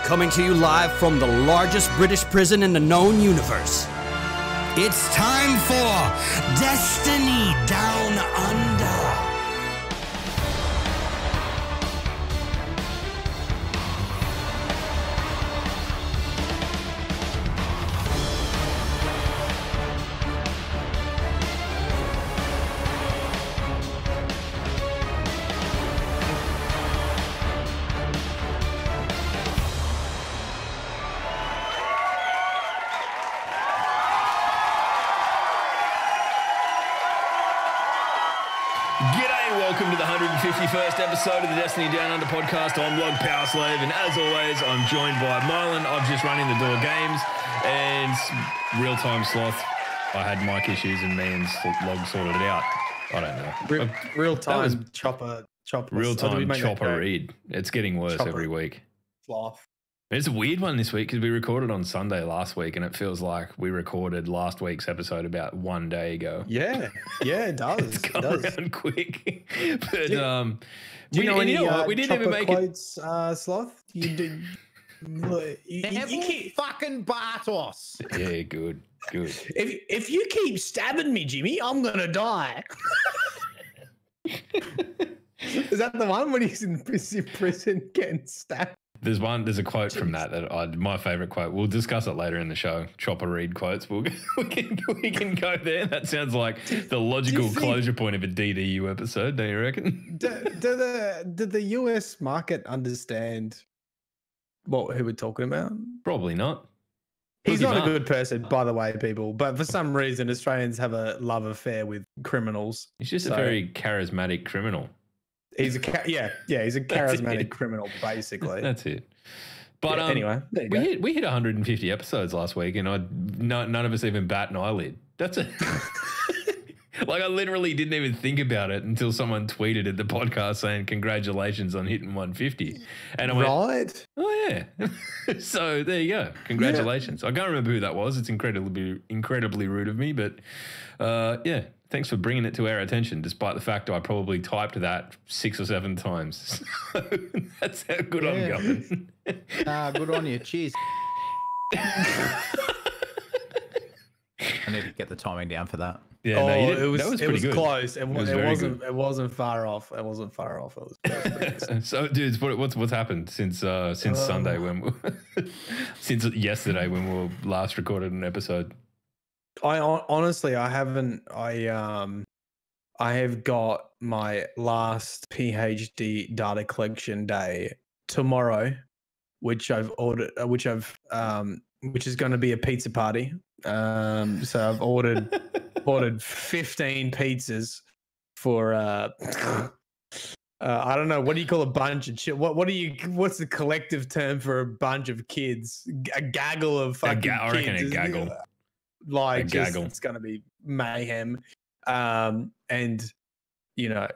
Coming to you live from the largest British prison in the known universe. It's time for Destiny Down Under. First episode of the Destiny Down Under podcast. I'm Log Power Slave, and as always, I'm joined by Marlon. I've just run in the door games and real-time sloth. I had mic issues and me and Log sorted it out. I don't know. Real-time chopper. Real-time chopper read. It's getting worse every week. Sloth. It's a weird one this week because we recorded on Sunday last week, and it feels like we recorded last week's episode about 1 day ago. Yeah, it does. It's gone around quick. But do you know any we didn't even make quotes, Sloth? You did. You keep fucking Bartos. Yeah, good. If you keep stabbing me, Jimmy, I'm gonna die. Is that the one when he's in prison getting stabbed? There's a quote from that my favourite quote. We'll discuss it later in the show. Chopper read quotes. We can go there. That sounds like the logical closure point of a DDU episode. Don't you reckon? Did the US market understand who we're talking about? Probably not. He's not a good person, by the way, people. But for some reason, Australians have a love affair with criminals. He's just a very charismatic criminal. He's he's a charismatic criminal, basically. That's it. But anyway, we hit 150 episodes last week, and none of us even bat an eyelid. That's it. Like, I literally didn't even think about it until someone tweeted at the podcast saying congratulations on hitting 150, and I went, right? Oh yeah. So there you go. Congratulations. Yeah. I can't remember who that was. It's incredibly rude of me, but yeah. Thanks for bringing it to our attention, despite the fact I probably typed that 6 or 7 times. So that's how good I'm going. Good on you. Cheers. I need to get the timing down for that. Yeah, it was pretty good. Close. It wasn't far off. It wasn't far off. It was So, dudes, what's happened since Sunday since yesterday when we were last recorded an episode? I honestly, I haven't. I have got my last PhD data collection day tomorrow, which I've ordered. Which is going to be a pizza party. So I've ordered 15 pizzas for. I don't know. What do you call a bunch of shit? What's the collective term for a bunch of kids? A gaggle of fucking kids. I reckon a gaggle. Like, it's going to be mayhem. And, you know,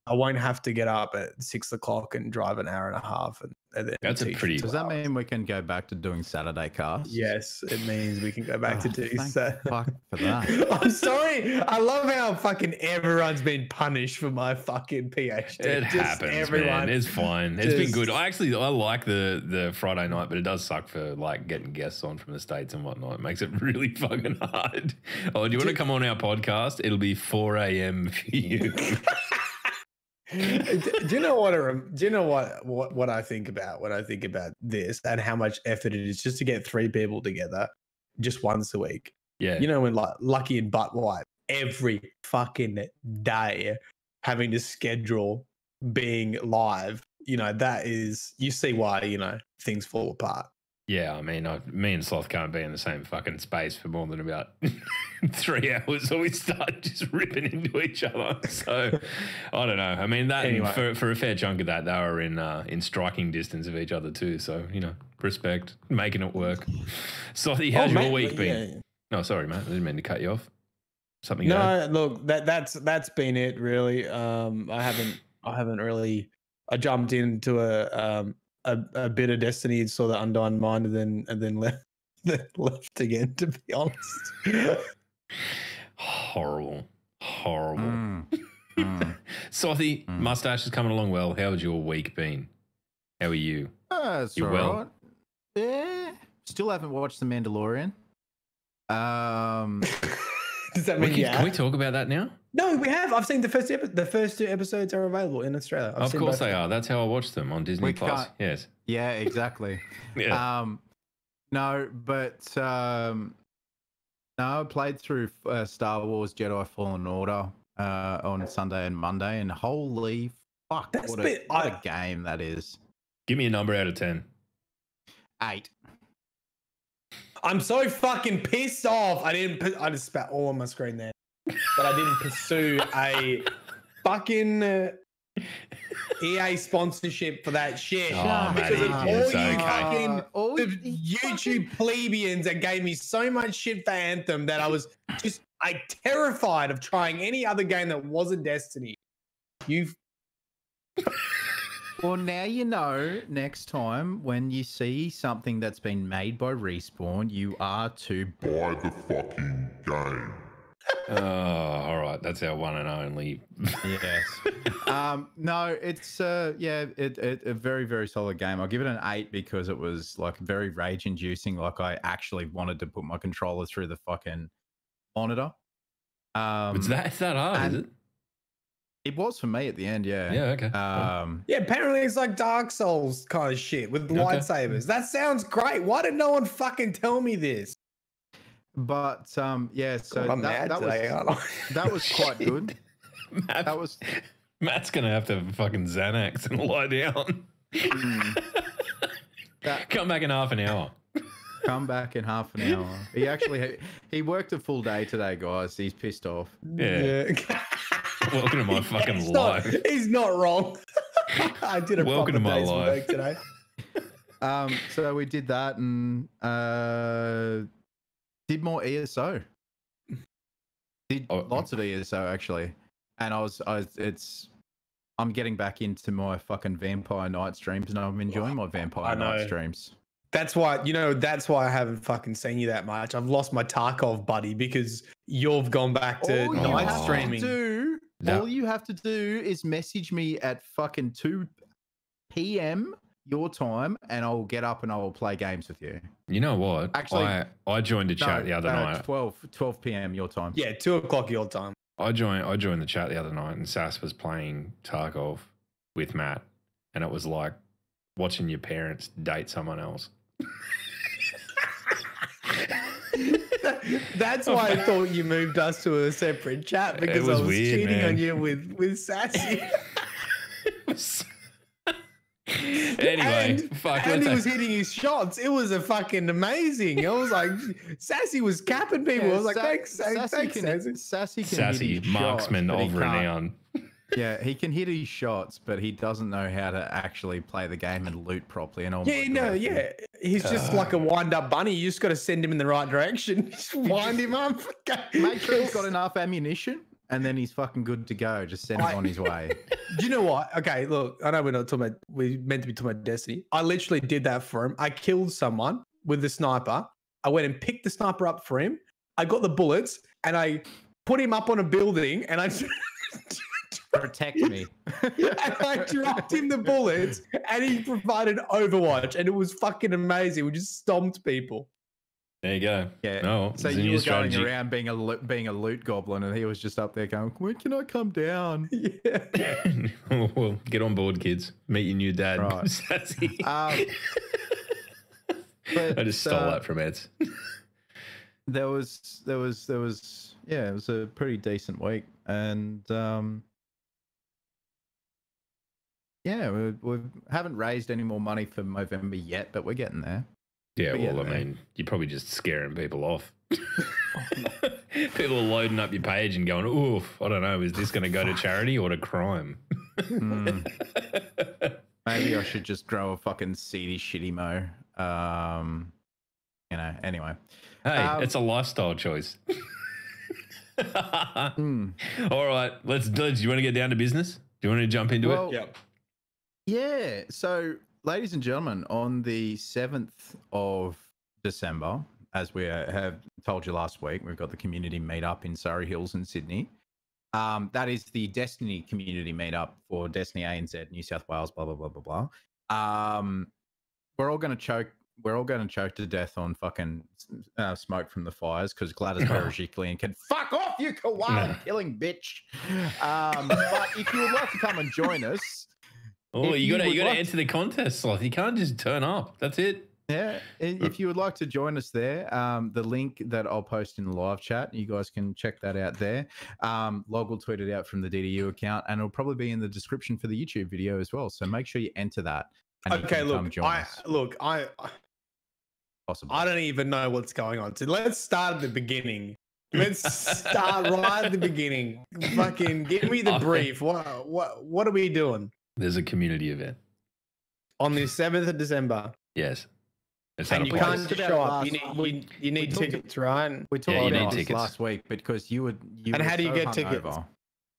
I won't have to get up at 6 o'clock and drive an hour and a half. And then that's a pretty. Does that mean we can go back to doing Saturday casts? Yes, it means we can go back to do so. Fuck for that. I'm sorry. I love how fucking everyone's been punished for my fucking PhD. It happens, man. It's fine. It's been good. I like the Friday night, but it does suck for like getting guests on from the States and whatnot. It makes it really fucking hard. Oh, do you want to come on our podcast? It'll be 4 a.m. for you. Do you know what I think about when I think about this and how much effort it is just to get 3 people together just once a week? Yeah. You know, when like Lucky and Butt Wipe every fucking day having to schedule being live, you know, that is, you see why, you know, things fall apart. Yeah, I mean, me and Sloth can't be in the same fucking space for more than about 3 hours, or we start just ripping into each other. So I don't know. I mean, that anyway. for a fair chunk of that, they were in striking distance of each other too. So, you know, respect, making it work. Slothy, how's your week been? Yeah. No, sorry, mate. I didn't mean to cut you off. Something? No, look, that's been it really. I haven't really. I jumped into a bit of Destiny and saw the Undying Mind and then left again, to be honest. Horrible. Sothy, mustache is coming along well. How's your week been? How are you? It's you all well? right. Still haven't watched The Mandalorian. Does that mean Can we talk about that now? No, we have. I've seen the first the first 2 episodes are available in Australia. Of course they are. That's how I watched them on Disney Plus. Yes. Yeah, exactly. Yeah. No, but no, I played through Star Wars Jedi Fallen Order on Sunday and Monday, and holy fuck, what a game that is. Give me a number out of 10. 8. I'm so fucking pissed off. I just spat all on my screen there. But I didn't pursue a fucking EA sponsorship for that shit. Oh, because of all you fucking you YouTube plebeians that gave me so much shit for Anthem that I was just terrified of trying any other game that wasn't Destiny. Well, now you know next time when you see something that's been made by Respawn, you are to buy the fucking game. Oh, all right. That's our one and only. Yes. No, it's a very, very solid game. I'll give it an 8 because it was like very rage inducing. Like I actually wanted to put my controller through the fucking monitor. It's that hard, is it? It was for me at the end, yeah. Yeah, okay. Yeah, apparently it's like Dark Souls kind of shit with lightsabers. That sounds great. Why did no one fucking tell me this? But yeah, so God, that was quite good. Matt's gonna have to fucking Xanax and lie down. Come back in half an hour. Come back in half an hour. He worked a full day today, guys. He's pissed off. Yeah. Welcome to my fucking life. He's not wrong. I did a welcome to my day's life work today. So we did that and did more ESO. Did lots of ESO actually, and I'm getting back into my fucking Vampire Night streams, and I'm enjoying my Vampire Night streams. That's why I haven't fucking seen you that much. I've lost my Tarkov buddy because you've gone back to night streaming. All you have to do is message me at fucking 2 p.m. your time, and I'll get up and I will play games with you. You know what? Actually, I joined a chat the other night. 12 p.m. your time. Yeah, 2 o'clock your time. I joined the chat the other night, and Sass was playing Tarkov with Matt, and it was like watching your parents date someone else. That's why I thought you moved us to a separate chat, because I was weird, cheating on you with Sassy. Anyway, and he was hitting his shots. It was a fucking amazing. I was like, Sassy was capping people. I was like, thanks, Sassy marksman of renown. Yeah, he can hit his shots, but he doesn't know how to actually play the game and loot properly. And he's just like a wind-up bunny. You just got to send him in the right direction. Just wind him up. Make sure he's got enough ammunition, and then he's fucking good to go. Just send him on his way. Do you know what? Okay, look, I know we're meant to be talking about Destiny. I literally did that for him. I killed someone with the sniper. I went and picked the sniper up for him. I got the bullets, and I put him up on a building, and I... Protect me. And I dropped him the bullets, and he provided Overwatch, and it was fucking amazing. We just stomped people. There you go. Yeah. No, so you were going around being a loot goblin, and he was just up there going, "When can I come down?" Yeah. Well, get on board, kids. Meet your new dad. Right. Sassy. But, I just stole that from Eds. There was yeah, it was a pretty decent week, and yeah, we haven't raised any more money for November yet, but we're getting there. Yeah, I mean, you're probably just scaring people off. People are loading up your page and going, oof, I don't know, is this going to go to charity or to crime? Maybe I should just grow a fucking seedy shitty mo. Anyway. Hey, it's a lifestyle choice. All right, let's do you want to get down to business? Do you want to jump into it? Yep. Yeah. So, ladies and gentlemen, on the 7th of December, as we have told you last week, we've got the community meetup in Surrey Hills in Sydney. That is the Destiny community meetup for DestinyANZ, New South Wales, blah, blah, blah, blah, blah. We're all going to we're all going to choke to death on fucking smoke from the fires because Gladys Berejiklian can fuck off, you koala killing bitch. But if you would like to come and join us, you got to enter the contest, Sloth. You can't just turn up. That's it. Yeah, if you would like to join us there, the link that I'll post in the live chat, you guys can check that out there. Log will tweet it out from the DDU account, and it'll probably be in the description for the YouTube video as well. So make sure you enter that. And Okay, look, Possibly. I don't even know what's going on. So let's start at the beginning. Let's start right at the beginning. Fucking give me the brief. What are we doing? There's a community event on the 7th of December. Yes. And you can't just show up. You need tickets, right? We talked about this last week because you and how do you get tickets?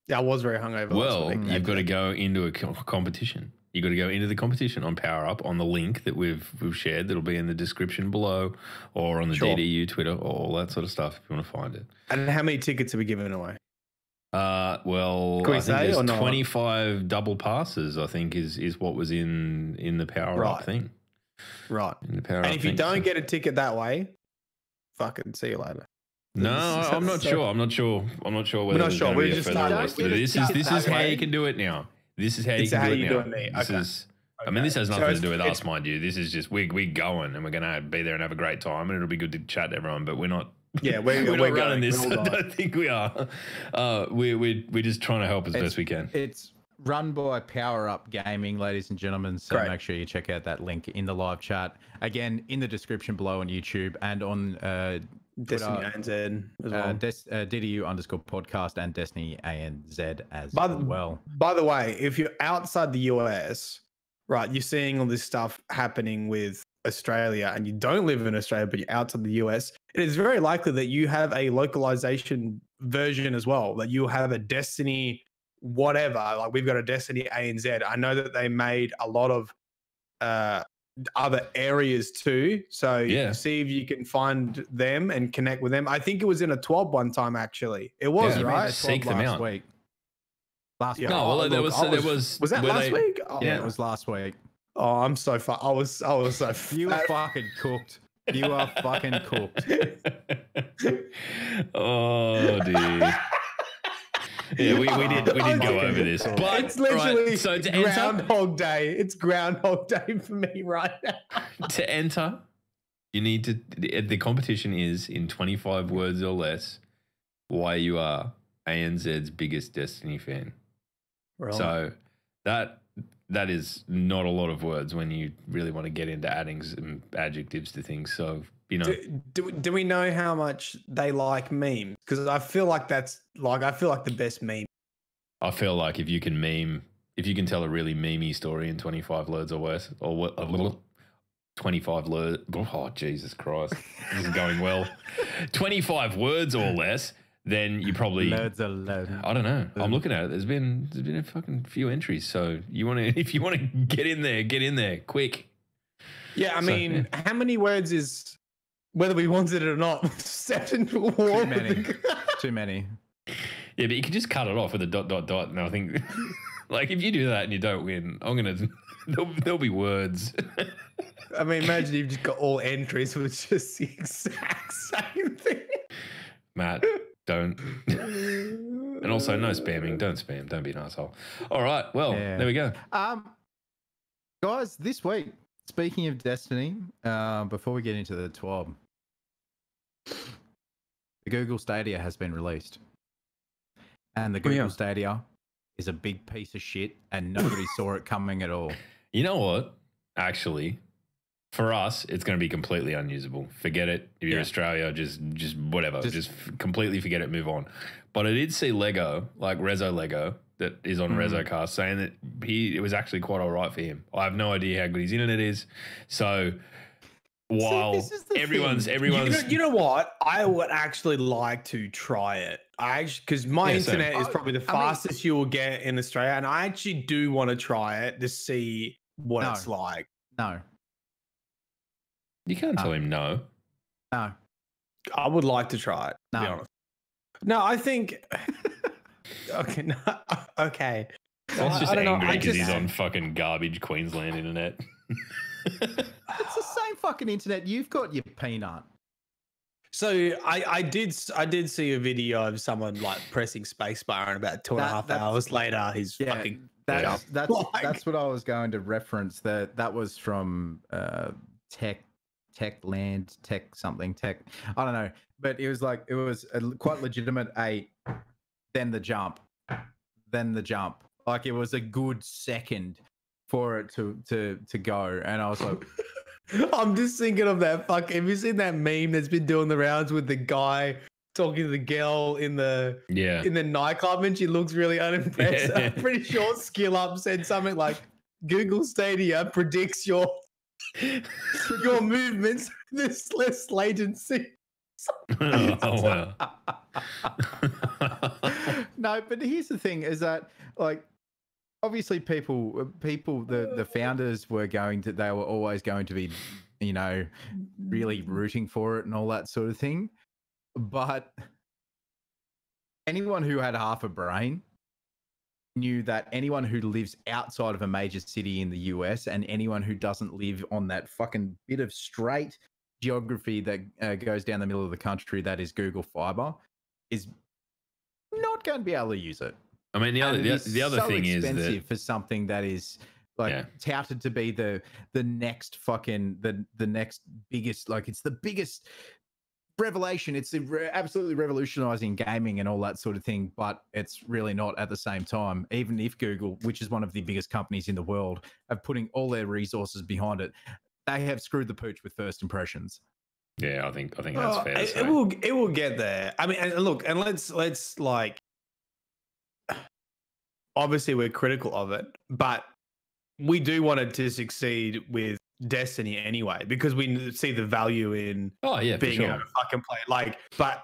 Yeah, I was very hungover. Well, you've got to go into a competition. You got to go into the competition on Power Up on the link that we've shared. That'll be in the description below, or on the DDU Twitter, all that sort of stuff. If you want to find it. And how many tickets are we giving away? Well, I think there's 25 double passes. I think is what was in the Power Up thing. Right. And if you don't get a ticket that way, fucking see you later. No, I'm not sure. I'm not sure whether we're not sure. We're just This is how you can do it now. This is how you can do it now. I mean, this has nothing to do with us, mind you. This is just we're going and we're going to be there and have a great time, and it'll be good to chat to everyone. But we're not. Yeah, we're not running this. I don't think we are. We're just trying to help as best we can. It's run by Power Up Gaming, ladies and gentlemen. So make sure you check out that link in the live chat. Again, in the description below on YouTube and on DestinyANZ as well. DDU_podcast and DestinyANZ as well. By the way, if you're outside the US, right, you're seeing all this stuff happening with Australia and you don't live in Australia, but you're outside the US, it is very likely that you have a localization version as well, that you have a Destiny whatever. Like we've got a Destiny ANZ. I know that they made a lot of other areas too. So see if you can find them and connect with them. I think it was in a 12 one time actually. It was right. Seek them out. Week. Last week. No, well, there was that last week? Oh, yeah, it was last week. Oh, I'm so far. I was so You are fucking cooked. You are fucking cooked. Oh dear. Yeah, we did go over this, but it's literally so to Groundhog Day. It's Groundhog Day for me right now. To enter, you need to. The competition is in 25 words or less. Why you are ANZ's biggest Destiny fan. Right. So that is not a lot of words when you really want to get into adding some adjectives to things. So. You know. Do we know how much they like memes? Because I feel like the best meme. I feel like if you can tell a really memey story in 25 words or worse, or what, 25 words. Oh Jesus Christ, this is going well. 25 words or less, then you probably. Loads of loads. I don't know. I'm looking at it. There's been a fucking few entries. So if you want to get in there quick. Yeah, I mean, how many words is? Whether we wanted it or not, set into a war. Too many. Too many. Yeah, but you can just cut it off with a ... And I think, like, if you do that and you don't win, there'll be words. I mean, imagine you've just got all entries with just the exact same thing. Matt, don't. And also, no spamming. Don't spam. Don't be an asshole. All right. Well, there we go. Guys, this week, speaking of Destiny, before we get into the TWAB, the Google Stadia has been released. And the Google Stadia is a big piece of shit and nobody saw it coming at all. You know what? Actually, for us, it's going to be completely unusable. Forget it. If you're Australia, just whatever. Just completely forget it, move on. But I did see Lego, like Rezo Lego, that is on RezoCast, saying that it was actually quite all right for him. I have no idea how good his internet is. So while everyone's you know what? I would actually like to try it. Because my internet is probably the fastest you will get in Australia, and I actually do want to try it to see what it's like. No. You can't tell him no. No. I would like to try it, to be honest. No, I think... Okay. No, okay. That's just angry because he's on fucking garbage Queensland internet. It's the same fucking internet you've got, you peanut. So I did see a video of someone like pressing spacebar, and about 2.5 hours later, he's fucking. That's what I was going to reference. That was from Tech something. I don't know, but it was quite legitimate. Then the jump. Like it was a good second for it to go, and I was like. I'm just thinking of that have you seen that meme that's been doing the rounds with the guy talking to the girl in the nightclub and she looks really unimpressed? Yeah. I'm pretty sure Skill Up said something like Google Stadia predicts your movements. There's less latency. Oh wow. No, but here's the thing: is that like. Obviously, the founders were always going to be, really rooting for it and all that sort of thing. But anyone who had half a brain knew that anyone who lives outside of a major city in the US and anyone who doesn't live on that fucking bit of straight geography that goes down the middle of the country that is Google Fiber is not going to be able to use it. I mean, the other thing is that for something that is touted to be the next fucking the next biggest, like it's the biggest revelation. It's absolutely revolutionizing gaming and all that sort of thing, but it's really not at the same time. Even if Google, which is one of the biggest companies in the world, are putting all their resources behind it, they have screwed the pooch with first impressions. Yeah, I think that's fair to say. It will get there. I mean, and look, and let's like. Obviously, we're critical of it, but we do want it to succeed with Destiny anyway, because we see the value in being able to fucking play. Like, but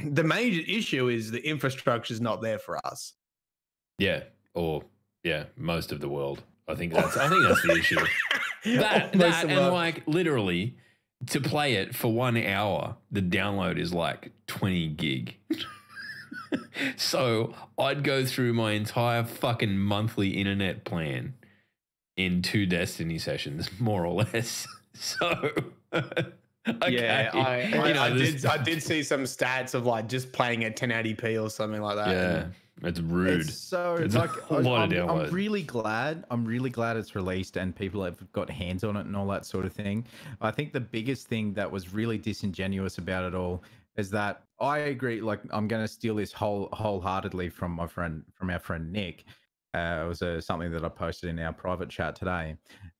the major issue is the infrastructure is not there for us. Yeah, or most of the world. I think that's the issue. That and like literally to play it for 1 hour, the download is like 20 gig. So I'd go through my entire fucking monthly internet plan in 2 Destiny sessions, more or less. So okay. Yeah, I did see some stats of like just playing at 1080p or something like that. Yeah, it's rude. It's a lot of downloads. I'm really glad it's released and people have got hands on it and all that sort of thing. I think the biggest thing that was really disingenuous about it all is that I agree. Like, I'm going to steal this wholeheartedly from our friend Nick. It was something that I posted in our private chat today.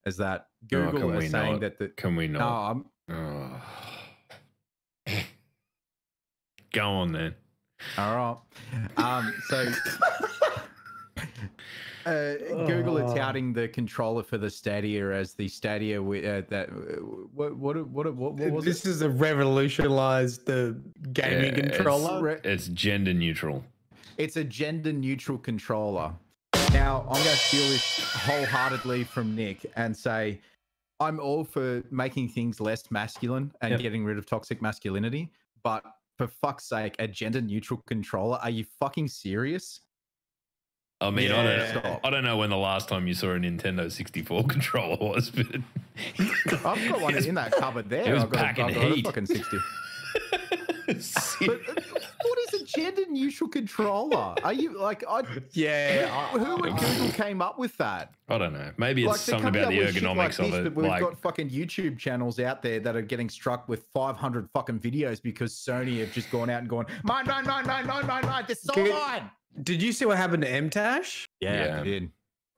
Is that Google is saying that can we not? Go on then. All right. So Google are touting the controller for the Stadia as the Stadia what was this? Is a revolutionized the gaming controller. It's gender neutral. It's a gender neutral controller. Now I'm going to steal this wholeheartedly from Nick and say I'm all for making things less masculine and getting rid of toxic masculinity, but for fuck's sake, a gender neutral controller? Are you fucking serious? I mean, I don't know when the last time you saw a Nintendo 64 controller was, but I've got one in that cupboard there. It was I've got heat. A fucking 60. But what is a gender neutral controller? Are you like, who at Google came up with that? I don't know. Maybe it's something about the ergonomics of it. But we've got fucking YouTube channels out there that are getting struck with 500 fucking videos because Sony have just gone out and gone, mine, this is all mine. Did you see what happened to MTash? Yeah, I did.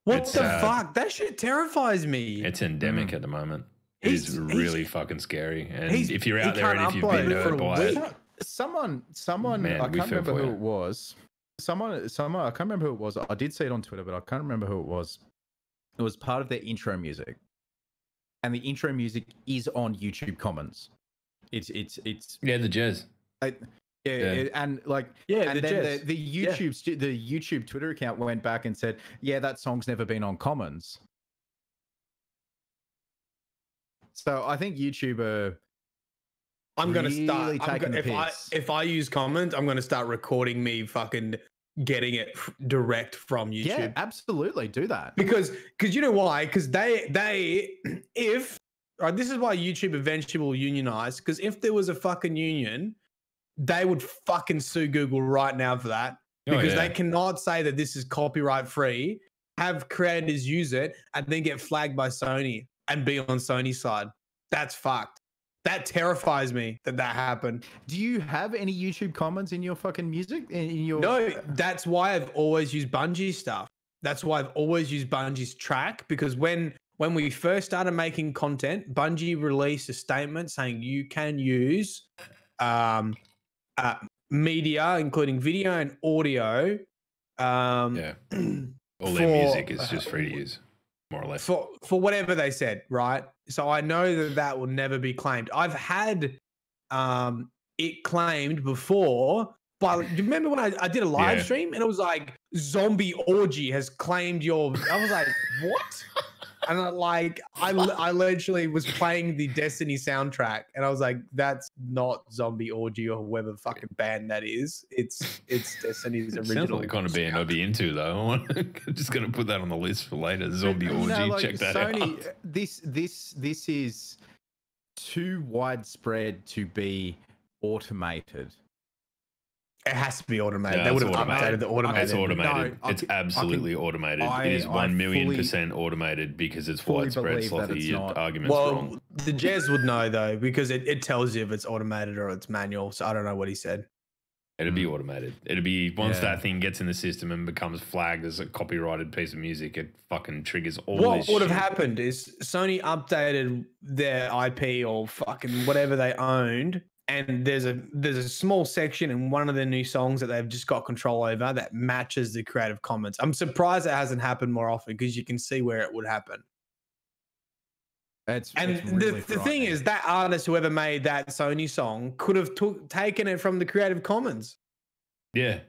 What the fuck? That shit terrifies me. It's endemic at the moment. It's really fucking scary. And if you're out there and if you've been nerfed by it. Someone, I can't remember who it was. Someone, I can't remember who it was. I did see it on Twitter, but I can't remember who it was. It was part of their intro music. And the intro music is on YouTube comments. It's the jazz. And then the YouTube Twitter account went back and said, yeah, that song's never been on Commons. So I think YouTube are I'm going to really start. If I use Commons, I'm going to start recording me fucking getting it direct from YouTube. Yeah, absolutely. Do that. Because you know why? Because if this is why YouTube eventually will unionize. Because if there was a fucking union, they would fucking sue Google right now for that. Because they cannot say that this is copyright free, have creators use it, and then get flagged by Sony and be on Sony's side. That's fucked. That terrifies me that happened. Do you have any YouTube comments in your fucking music? No, that's why I've always used Bungie's stuff. That's why I've always used Bungie's track, because when we first started making content, Bungie released a statement saying you can use media, including video and audio. All their music is just free to use, more or less. For whatever they said, right? So I know that will never be claimed. I've had it claimed before, but do you remember when I did a live stream and it was like Zombie Orgy has claimed your? I was like, what? And I literally was playing the Destiny soundtrack, and I was like, "That's not Zombie Orgy or whoever fucking band that is. It's Destiny's original." Sounds like the kind of band I'd be into, though. I'm just gonna put that on the list for later. Zombie Orgy, check that Sony, out. This is too widespread to be automated. It has to be automated. They would have updated the automated. It's automated. No, it's absolutely automated. It is 1,000,000% automated because it's widespread. Slothy, your argument's wrong. The Jez would know though, because it tells you if it's automated or it's manual. So I don't know what he said. It'll be automated. It'll be once that thing gets in the system and becomes flagged as a copyrighted piece of music, it fucking triggers all this shit. What would have happened is Sony updated their IP or fucking whatever they owned. And there's a small section in one of their new songs that they've just got control over that matches the Creative Commons. I'm surprised it hasn't happened more often because you can see where it would happen. It's really the thing is that artist, whoever made that Sony song, could have taken it from the Creative Commons. Yeah.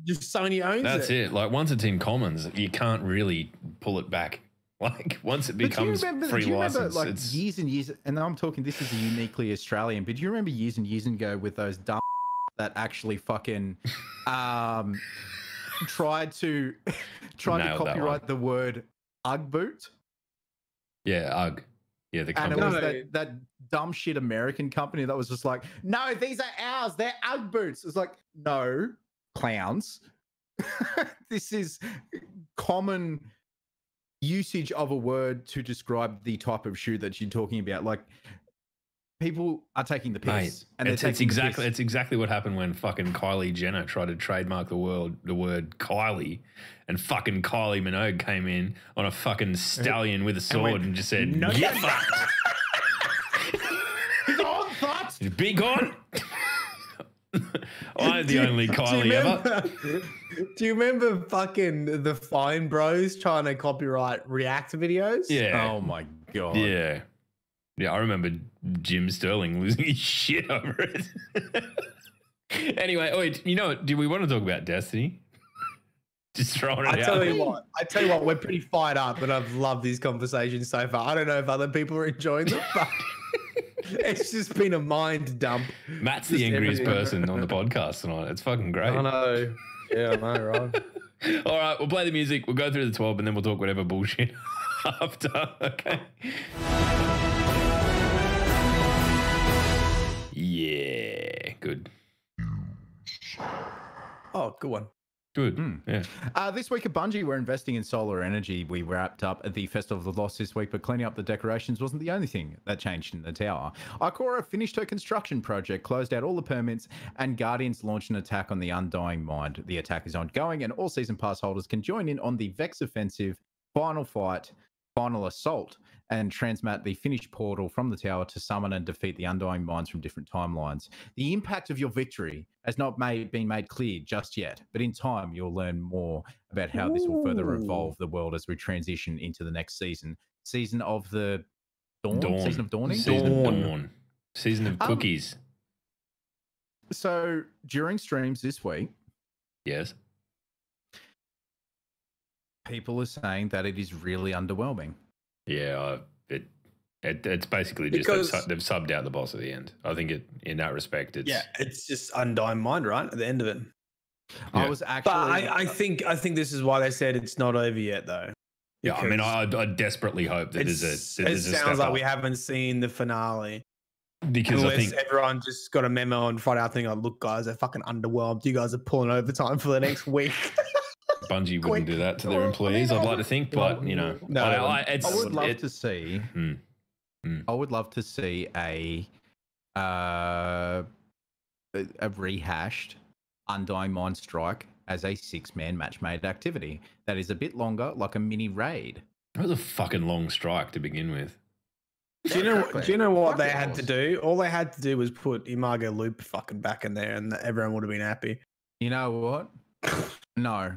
Just Sony owns it. That's it. Like once it's in Commons, you can't really pull it back. Like once it becomes free license, like it's years and years. And I'm talking, this is uniquely Australian. But do you remember years and years ago with those dumb that actually fucking tried to copyright the word Ugg boot? Yeah, Ugg. Yeah, the company. And it was that dumb shit American company that was just like, no, these are ours. They're Ugg boots. It's like, no, clowns. This is common usage of a word to describe the type of shoe that you're talking about. Like, people are taking the piss. Mate, and it's exactly what happened when fucking Kylie Jenner tried to trademark the word Kylie, and fucking Kylie Minogue came in on a fucking stallion with a sword and just said, "No, "Get fucked." Be gone. I'm the only Kylie ever. Do you remember fucking the Fine Bros trying to copyright React videos? Yeah. Oh my god. Yeah. Yeah, I remember Jim Sterling losing his shit over it. Anyway, wait, you know what? Do we want to talk about Destiny? Just throwing it out. I tell you what, we're pretty fired up, and I've loved these conversations so far. I don't know if other people are enjoying them, but it's just been a mind dump. Matt's the angriest person on the podcast tonight. It's fucking great. I know. Yeah, I know, right? All right, we'll play the music. We'll go through the 12, and then we'll talk whatever bullshit after. Okay. Yeah, good. Oh, good one. Good. Yeah. This week at Bungie, we're investing in solar energy. We wrapped up at the Festival of the Lost this week, but cleaning up the decorations wasn't the only thing that changed in the tower. Ikora finished her construction project, closed out all the permits, and Guardians launched an attack on the Undying Mind. The attack is ongoing, and all season pass holders can join in on the Vex Offensive, Final Fight, Final Assault, and transmat the finished portal from the tower to summon and defeat the Undying Minds from different timelines. The impact of your victory has not been made clear just yet, but in time you'll learn more about how this will further evolve the world as we transition into the next season. Season of the Dawn? Season of Dawning? Season of Dawn. Season of Cookies. So during streams this week, yes, people are saying that it is really underwhelming. Yeah, it's basically just they've subbed out the boss at the end. I think in that respect, it's just Undying Mind, right? At the end of it. I Yeah. was actually. But I think this is why they said it's not over yet, though. Yeah, I mean, Because I desperately hope that there's it a sounds step like up. we haven't seen the finale. Because I Unless think everyone just got a memo on Friday afternoon, like, look, guys, they're fucking underwhelmed. You guys are pulling overtime for the next week. Bungie wouldn't do that to their employees, I'd like to think, but you know, No, I would love to see. Hmm. I would love to see a rehashed Undying Mind Strike as a 6-man match-made activity that is a bit longer, like a mini raid. That was a fucking long strike to begin with. Do you know what they had to do? All they had to do was put Imago Loop fucking back in there, and everyone would have been happy. You know what? No,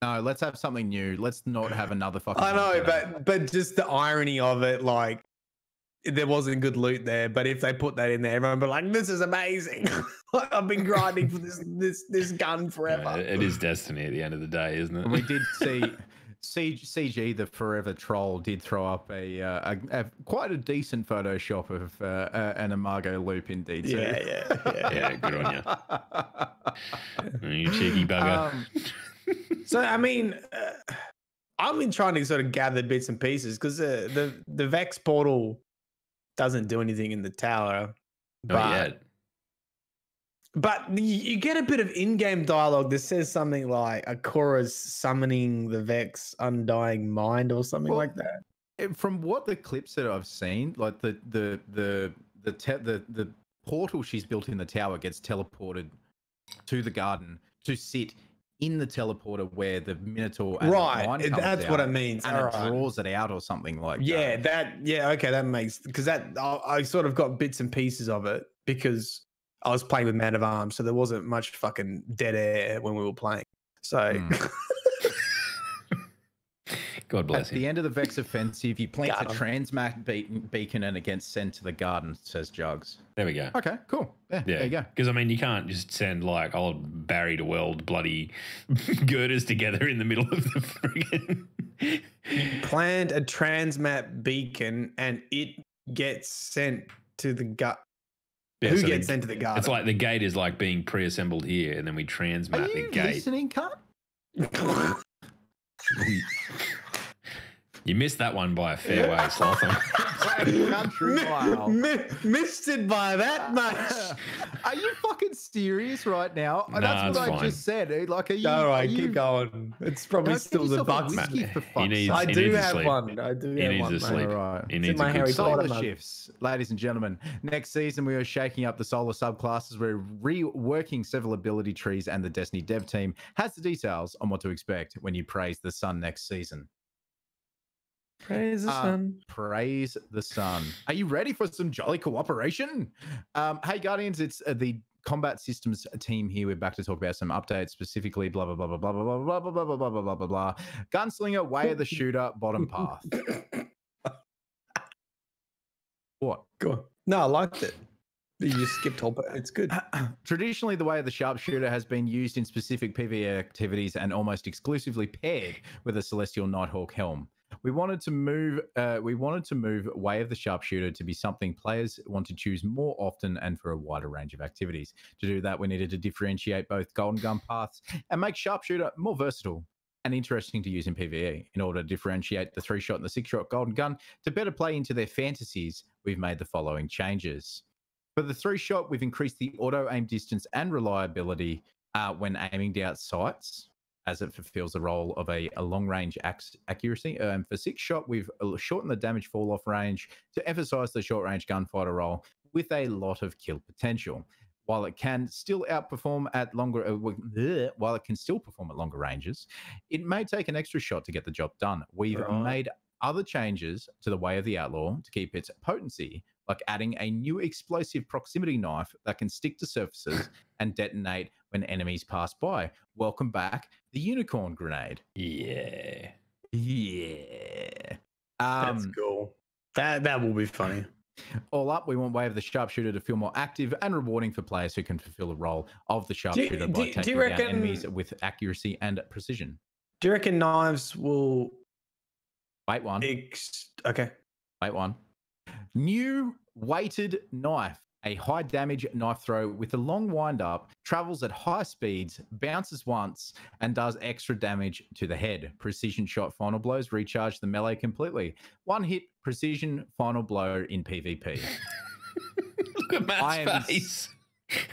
let's have something new. Let's not have another fucking. I know, but just the irony of it, like there wasn't good loot there, but if they put that in there, everyone would be like, "This is amazing! I've been grinding for this gun forever." It is Destiny at the end of the day, isn't it? We did see. CG, the forever troll, did throw up a quite a decent Photoshop of an Imago Loop indeed. Yeah, good on you. You cheeky bugger. So, I mean, I've been trying to sort of gather bits and pieces because the Vex portal doesn't do anything in the tower. Not yet. But you get a bit of in-game dialogue that says something like Akora's summoning the Vex Undying Mind or something like that. From what the clips that I've seen, like the portal she's built in the tower gets teleported to the garden to sit in the teleporter where the Minotaur and the Mind comes that's out, what it means, and it draws it out or something like that. Okay, that makes, because that I sort of got bits and pieces of it because I was playing with Man of Arms, so there wasn't much fucking dead air when we were playing. So God bless At him. the end of the Vex offensive, you plant a transmat beacon and it gets sent to the garden, says Jugs. There we go. Okay, cool. Yeah, there you go. Because, I mean, you can't just send, like, old Barry to weld bloody girders together in the middle of the friggin'... You plant a transmat beacon and it gets sent to the gut. Yeah, Who so gets sent to the garden? It's like the gate is like being pre-assembled here, and then we transmat the gate. Listening, cunt? You missed that one by a fair way, Slotham. Country mile. Missed it by that much. Are you fucking serious right now? Nah, That's what it's I fine. just said. Like, are you? All right, are you, keep going. It's probably Don't still give the yourself a Bucks. whiskey for fuck's needs- sake. I he do needs to have sleep. one. I do He have needs one. to sleep. mate. All right. He needs my a Harry good sleep. Potter Solar mug. shifts, ladies and gentlemen. Next season, we are shaking up the solar subclasses. We're reworking several ability trees, and the Destiny dev team has the details on what to expect when you praise the sun next season. Praise the sun. Praise the sun. Are you ready for some jolly cooperation? Hey, Guardians, it's the combat systems team here. We're back to talk about some updates, specifically blah blah blah blah blah blah blah blah blah blah blah blah blah blah blah. Gunslinger, Way of the Shooter, bottom path. What? Go on. No, I liked it. You just skipped all, but it's good. Traditionally, the Way of the Sharpshooter has been used in specific PvE activities and almost exclusively paired with a Celestial Nighthawk helm. We wanted to move Way of the Sharpshooter to be something players want to choose more often and for a wider range of activities. To do that, we needed to differentiate both Golden Gun paths and make Sharpshooter more versatile and interesting to use in PvE. In order to differentiate the 3-shot and the 6-shot Golden Gun to better play into their fantasies, we've made the following changes. For the 3-shot, we've increased the auto-aim distance and reliability when aiming down sights, as it fulfills the role of a long-range accuracy. For 6-shot, we've shortened the damage fall-off range to emphasize the short-range gunfighter role with a lot of kill potential. While it can still perform at longer ranges, it may take an extra shot to get the job done. We've made other changes to the Way of the Outlaw to keep its potency, like adding a new explosive proximity knife that can stick to surfaces and detonate when enemies pass by. Welcome back, the Unicorn Grenade. Yeah. That's cool. That will be funny. All up, we want Way of the Sharpshooter to feel more active and rewarding for players who can fulfill the role of the Sharpshooter by taking down enemies with accuracy and precision. Do you reckon knives will... Wait one. Okay. Wait one. New weighted knife, a high damage knife throw with a long wind up, travels at high speeds, bounces once, and does extra damage to the head. Precision shot final blows recharge the melee completely. One hit precision final blow in PvP. Look at Matt's face.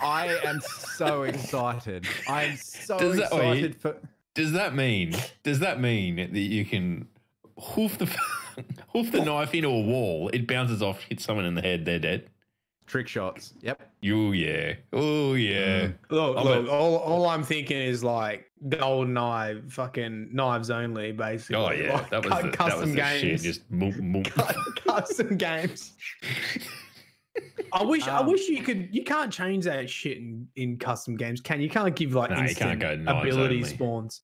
I am so excited. I am so excited for. Does that mean that you can hoof the knife into a wall, it bounces off, hits someone in the head, they're dead? Trick shots. Yep. Oh yeah. Oh yeah. Look, all I'm thinking is like golden eye, fucking knives only, basically. Oh yeah, like, that was custom games. Shit. Just custom games. I wish you could. You can't change that shit in custom games, can you? Can't give like instant ability spawns.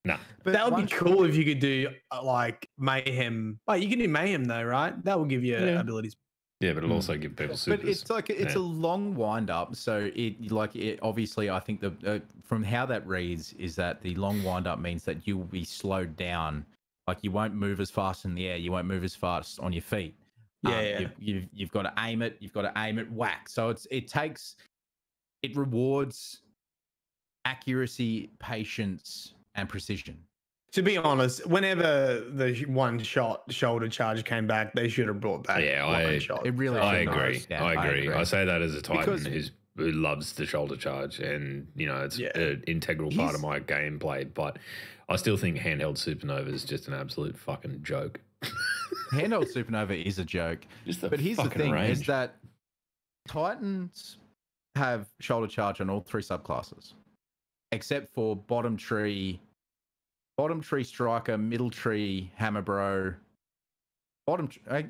No, but that would be cool if you could do like mayhem. Wait, you can do mayhem though, right? That will give you abilities. Yeah, but it'll also give people supers. But it's like it's a long wind up, so it obviously I think the from how that reads is that the long wind up means that you will be slowed down, like you won't move as fast in the air, you won't move as fast on your feet. You've got to aim it. You've got to aim it whack. So it rewards accuracy, patience, and precision. To be honest, whenever the one shot shoulder charge came back, they should have brought back. Yeah, I agree. I agree. I say that as a Titan who loves the shoulder charge, and it's an integral part of my gameplay. But I still think handheld supernova is just an absolute fucking joke. Handheld supernova is a joke. But here's the thing: is that Titans have shoulder charge on all three subclasses, except for bottom tree striker, middle tree hammer bro. They've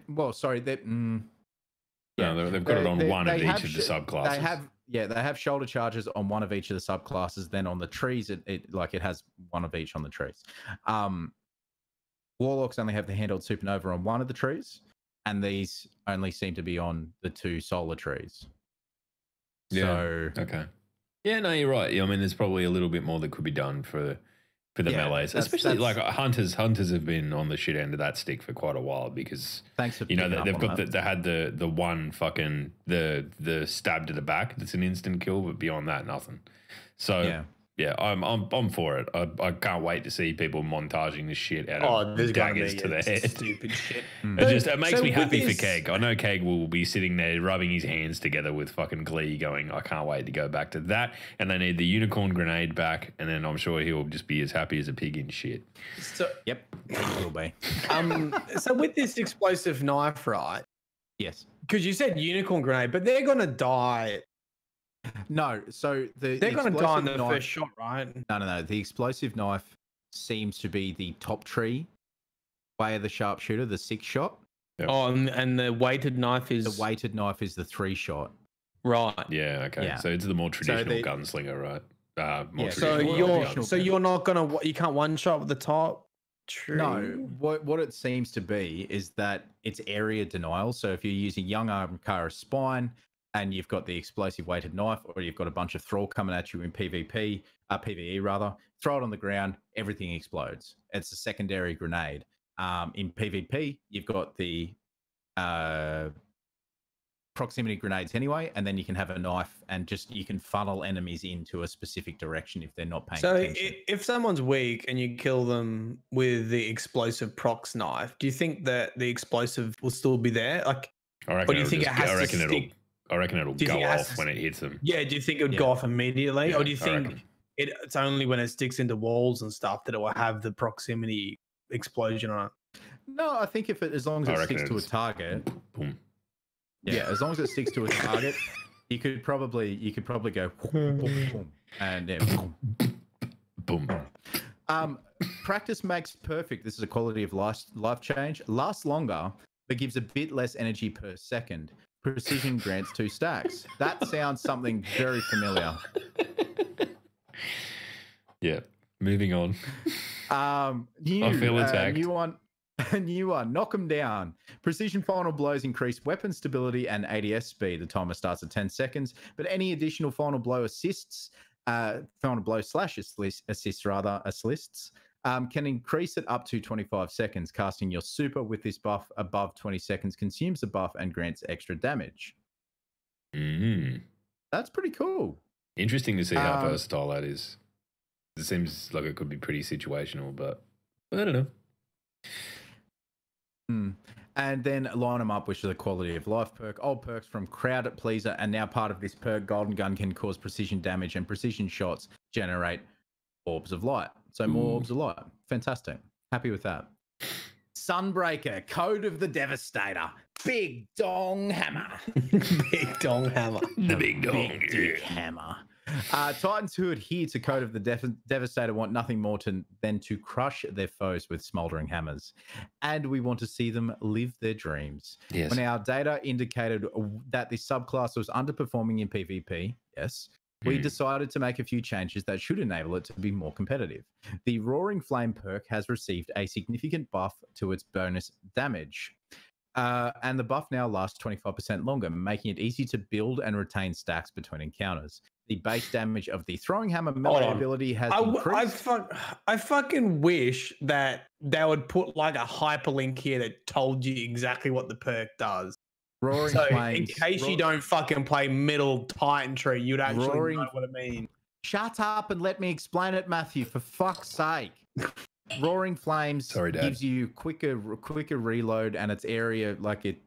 got it on one of each of the subclasses. They have shoulder charges on one of each of the subclasses. Then on the trees, it has one of each on the trees. Warlocks only have the handheld supernova on one of the trees, and these only seem to be on the two solar trees. Yeah. So, okay. Yeah, no, you're right. I mean, there's probably a little bit more that could be done for the melees, especially like hunters. Hunters have been on the shit end of that stick for quite a while because thanks for they've got they had the one fucking the stab to the back that's an instant kill, but beyond that, nothing. So yeah, I'm for it. I can't wait to see people montaging this shit out of daggers to the head. Stupid shit. It makes me happy for Keg. I know Keg will be sitting there rubbing his hands together with fucking glee, going, "I can't wait to go back to that." And they need the unicorn grenade back, and then I'm sure he'll just be as happy as a pig in shit. So yep, he will be. So with this explosive knife, right? Yes, because you said unicorn grenade, but they're gonna die. No, so they're going to die in the first shot, right? No. The explosive knife seems to be the top tree way of the sharpshooter, the 6 shot. Yep. Oh, and the weighted knife is the 3 shot. Right. Yeah. Okay. Yeah. So it's the more traditional gunslinger, right? So you're not gonna. You can't one shot with the top. True. No. What it seems to be is that it's area denial. So if you're using young arm Kara spine, and you've got the explosive weighted knife, or you've got a bunch of thrall coming at you in PvE rather, throw it on the ground, everything explodes. It's a secondary grenade. In PvP, you've got the proximity grenades anyway, and then you can have a knife and you can funnel enemies into a specific direction if they're not paying attention. So if someone's weak and you kill them with the explosive prox knife, do you think that the explosive will still be there? Like, or do you think it has to stick? I reckon it'll go off when it hits them. Yeah, do you think it would go off immediately? Or do you think it's only when it sticks into walls and stuff that it will have the proximity explosion on it? No, I think as long as it sticks to a target. Boom. Yeah, as long as it sticks to a target, you could probably go boom, and boom. Practice makes perfect. This is a quality of life change. Lasts longer, but gives a bit less energy per second. Precision grants 2 stacks. That sounds something very familiar. Yeah. Moving on. I feel attacked. New one. Knock them down. Precision final blows increase weapon stability and ADS speed. The timer starts at 10 seconds, but any additional final blow assists, can increase it up to 25 seconds. Casting your super with this buff above 20 seconds consumes the buff and grants extra damage. That's pretty cool. Interesting to see how versatile that is. It seems like it could be pretty situational, but I don't know. And then line them up, which is a quality of life perk. Old perks from Crowd Pleaser, and now part of this perk, Golden Gun can cause precision damage, and precision shots generate orbs of light. So more orbs of light. Fantastic. Happy with that. Sunbreaker, Code of the Devastator. Big Dong Hammer. Big Dong Hammer. The big dong. Big dick hammer. Titans who adhere to Code of the Devastator want nothing more than to crush their foes with smoldering hammers. And we want to see them live their dreams. Yes. When our data indicated that this subclass was underperforming in PvP, yes, we decided to make a few changes that should enable it to be more competitive. The Roaring Flame perk has received a significant buff to its bonus damage. And the buff now lasts 25% longer, making it easy to build and retain stacks between encounters. The base damage of the Throwing Hammer melee ability has increased. I fucking wish that they would put like a hyperlink here that told you exactly what the perk does. Roaring Flames. In case you don't fucking play Middle Titan Tree, you'd actually know what it means. Shut up and let me explain it, Matthew, for fuck's sake. Roaring Flames gives you quicker reload, and its area, like it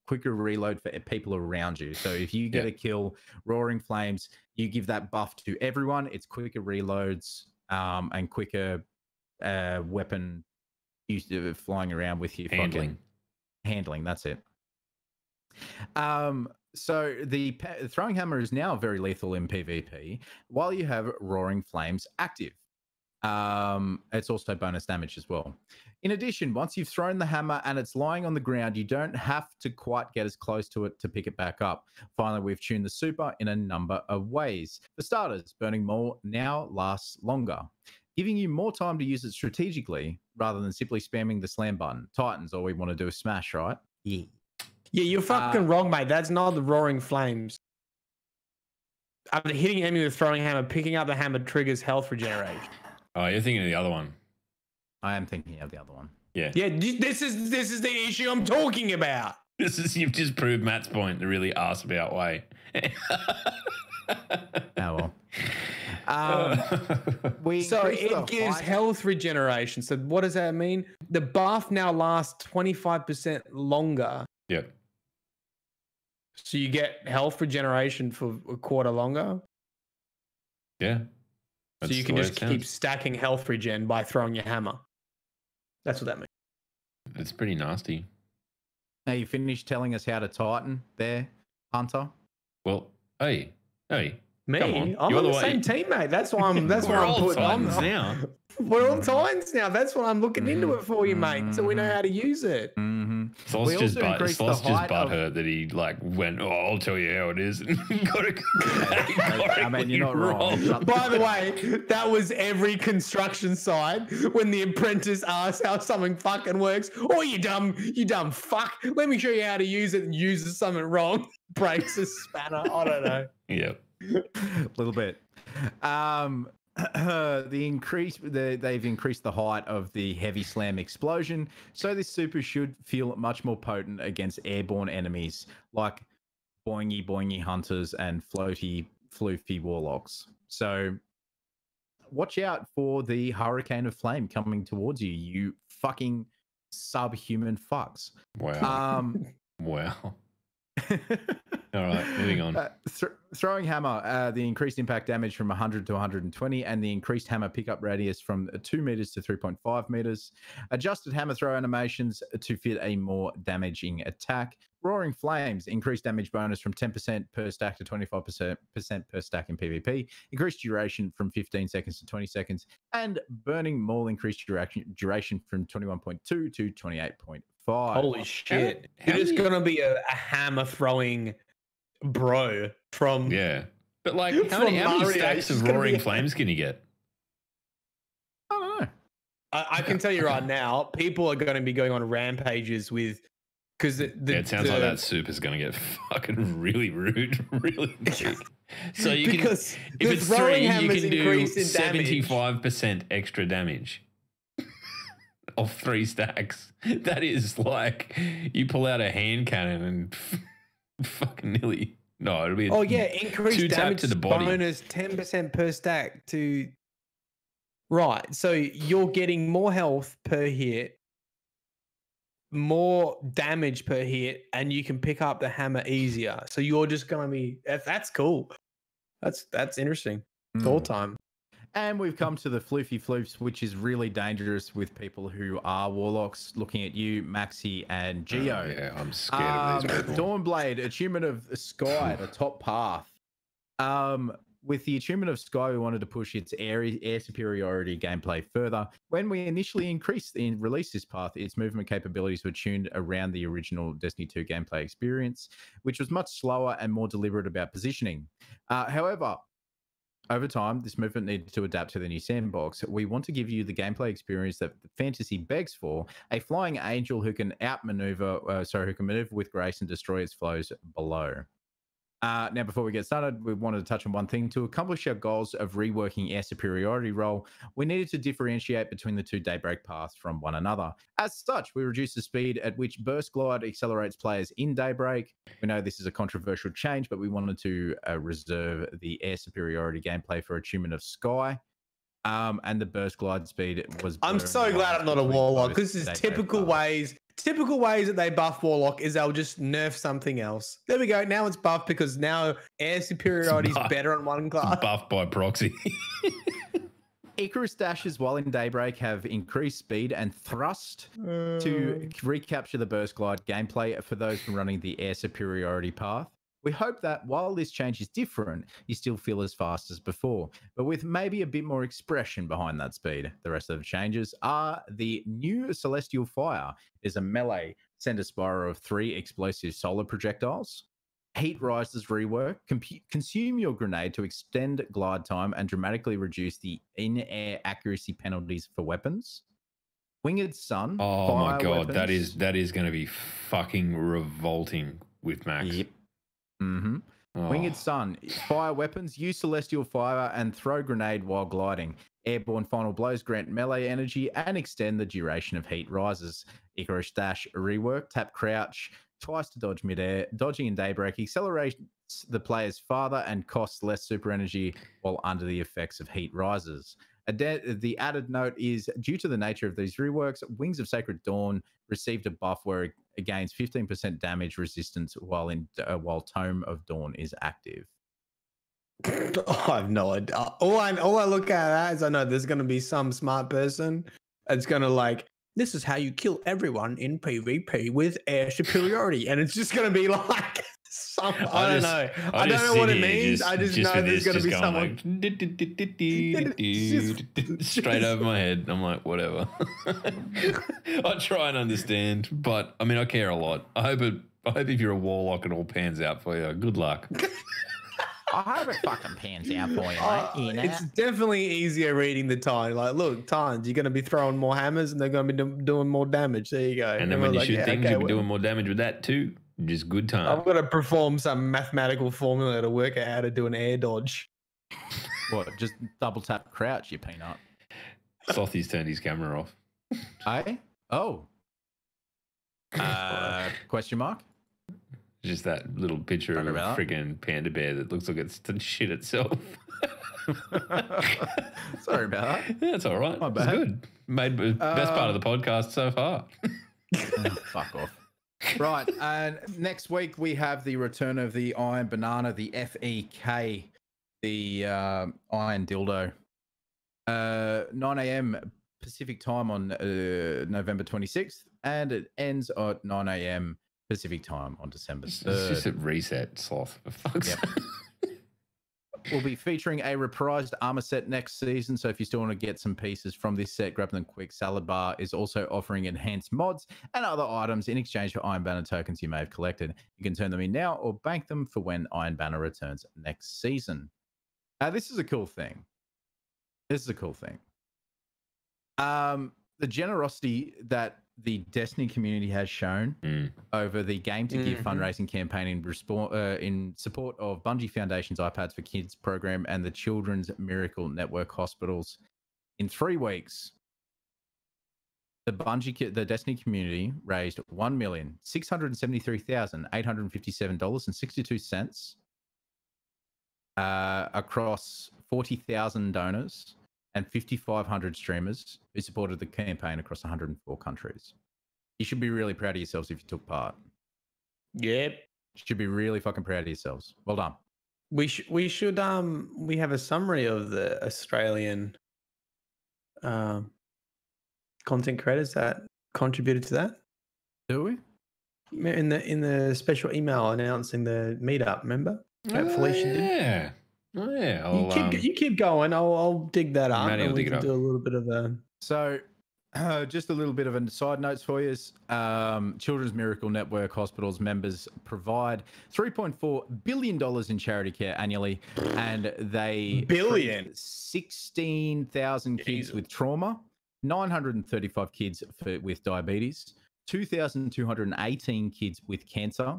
quicker reload for people around you. So if you get a kill, Roaring Flames, you give that buff to everyone. It's quicker reloads and quicker weapon use flying around with you. Handling, that's it. So the Throwing Hammer is now very lethal in PvP while you have Roaring Flames active. It's also bonus damage as well. In addition, once you've thrown the hammer and it's lying on the ground, you don't have to quite get as close to it to pick it back up. Finally, we've tuned the super in a number of ways. For starters, burning more now lasts longer, giving you more time to use it strategically rather than simply spamming the slam button. Titans, all we want to do is smash, right? Yeah, you're fucking wrong, mate. That's not the Roaring Flames. After hitting enemy with Throwing Hammer, picking up the hammer triggers health regeneration. Oh, you're thinking of the other one. I am thinking of the other one. Yeah. Yeah, this is the issue I'm talking about. You've just proved Matt's point in a really ass about way. Oh well. So it gives health regeneration. So what does that mean? The buff now lasts 25% longer. Yep. So you get health regeneration for a quarter longer. Yeah. So you can just keep stacking health regen by throwing your hammer. That's what that means. It's pretty nasty. Now you finished telling us how to Titan there, Hunter? Well, hey. Me? I'm on the same team, mate. That's why I'm putting on now. We're on Titans now. That's what I'm looking into it for you, mate. So we know how to use it. Sloth's just butthurt that he went, I'll tell you how it is. And I mean, you're not wrong. By the way, that was every construction site when the apprentice asks how something fucking works. Oh, you dumb fuck. Let me show you how to use it, and uses something wrong. Breaks a spanner. I don't know. Yep. A little bit. They've increased the height of the heavy slam explosion, so this super should feel much more potent against airborne enemies like boingy hunters and floofy warlocks. So watch out for the hurricane of flame coming towards you, you fucking subhuman fucks. Wow. Wow. All right, moving on. Throwing Hammer, the increased impact damage from 100 to 120, and the increased hammer pickup radius from 2 meters to 3.5 meters. Adjusted hammer throw animations to fit a more damaging attack. Roaring Flames, increased damage bonus from 10% per stack to 25% per stack in PvP. Increased duration from 15 seconds to 20 seconds. And Burning Maul, increased duration from 21.2 to 28.5. Holy shit. You're just going to be a hammer throwing bro from... Yeah. But how many stacks of Roaring Flames can you get? I don't know. I can tell you right now, people are going to be going on rampages with... Because it sounds like that soup is going to get fucking really rude, really big. So if it's 3, you can do 75% extra damage of 3 stacks. That is like you pull out a hand cannon and fucking nearly No, it'll be. Oh yeah, increased two tap damage to the body. bonus 10% per stack to. Right, so you're getting more health per hit, more damage per hit, and you can pick up the hammer easier. So you're just gonna be. That's cool. That's interesting. It's all time. And we've come to the floofy floofs, which is really dangerous with people who are warlocks. Looking at you, Maxi and Geo. Yeah, I'm scared of these people. Dawnblade, Achievement of Sky, the top path. With the Achievement of Sky, we wanted to push its air superiority gameplay further. When we initially released this path, its movement capabilities were tuned around the original Destiny 2 gameplay experience, which was much slower and more deliberate about positioning. However, over time, this movement needed to adapt to the new Sandbox. We want to give you the gameplay experience that fantasy begs for: a flying angel who can maneuver with grace and destroy its foes below. Now, before we get started, we wanted to touch on one thing. To accomplish our goals of reworking air superiority role, we needed to differentiate between the two Daybreak paths from one another. As such, we reduced the speed at which Burst Glide accelerates players in Daybreak. We know this is a controversial change, but we wanted to reserve the air superiority gameplay for Achievement of Sky. And the Burst Glide speed was... I'm so glad I'm not a Warlock, because this is typical ways that they buff Warlock is they'll just nerf something else. There we go. Now it's buffed because now air superiority is better on one class. It's buffed by proxy. Icarus dashes while in Daybreak have increased speed and thrust to recapture the Burst Glide gameplay for those from running the air superiority path. We hope that while this change is different, you still feel as fast as before, but with maybe a bit more expression behind that speed. The rest of the changes are the new Celestial Fire is a melee center spiral of 3 explosive solar projectiles. Heat Rises rework. Consume your grenade to extend glide time and dramatically reduce the in-air accuracy penalties for weapons. Winged Sun. Oh my god, weapons. that is going to be fucking revolting with Max. Yep. Winged Sun, fire weapons, use Celestial Fire and throw grenade while gliding. Airborne Final Blows grant melee energy and extend the duration of Heat Rises. Icarus Dash rework, tap crouch twice to dodge midair. Dodging in Daybreak accelerates the players farther and costs less super energy while under the effects of Heat Rises. The added note is, due to the nature of these reworks, Wings of Sacred Dawn received a buff where it gains 15% damage resistance while Tome of Dawn is active. I have no idea. All I look at that is I know there's going to be some smart person that's going to this is how you kill everyone in PvP with air superiority. And it's just going to be like... I don't know. I don't know what it means. I just know there's going to be someone straight over my head. I'm like, whatever. I try and understand, but I mean, I care a lot. I hope if you're a warlock, it all pans out for you. Good luck. I hope it fucking pans out for you, mate. It's definitely easier reading the Titans. Like, look, Titans, you're going to be throwing more hammers and they're going to be doing more damage. There you go. And then when you shoot things, you'll be doing more damage with that too. Just good time. I've got to perform some mathematical formula to work out how to do an air dodge. What? Just double tap crouch, you peanut. Sothy's turned his camera off. Hey? Oh. Question mark? Just that little picture of a friggin' panda bear that looks like it's shit itself. Sorry about that. Yeah, it's all right. It's good. Made best part of the podcast so far. Fuck off. Right, and next week we have the return of the Iron Banana, the FEK, the Iron Dildo. 9 a.m. Pacific time on November 26th, and it ends at 9 a.m. Pacific time on December 3rd. It's just a reset, Sloth, for fuck's sake. We'll be featuring a reprised armor set next season, so if you still want to get some pieces from this set, grab them quick. Salad Bar is also offering enhanced mods and other items in exchange for Iron Banner tokens you may have collected. You can turn them in now or bank them for when Iron Banner returns next season. This is a cool thing. The generosity that the Destiny community has shown over the Game to Give fundraising campaign in support of Bungie Foundation's iPads for Kids program and the Children's Miracle Network hospitals. In 3 weeks, the Destiny community raised $1,673,857.62 across 40,000 donors and 5,500 streamers who supported the campaign across 104 countries. You should be really proud of yourselves if you took part. Yep. You should be really fucking proud of yourselves. Well done. We have a summary of the Australian content creators that contributed to that. Do we? In the special email announcing the meetup, remember? Felicia did. Yeah. Oh, yeah. You keep going. I'll dig that up. Maddie will dig it up. Do a little bit of a. So, just a little bit of a side notes for you. Children's Miracle Network hospitals members provide $3.4 billion in charity care annually, and they treat 16,000 kids with trauma, 935 kids with diabetes, 2,218 kids with cancer,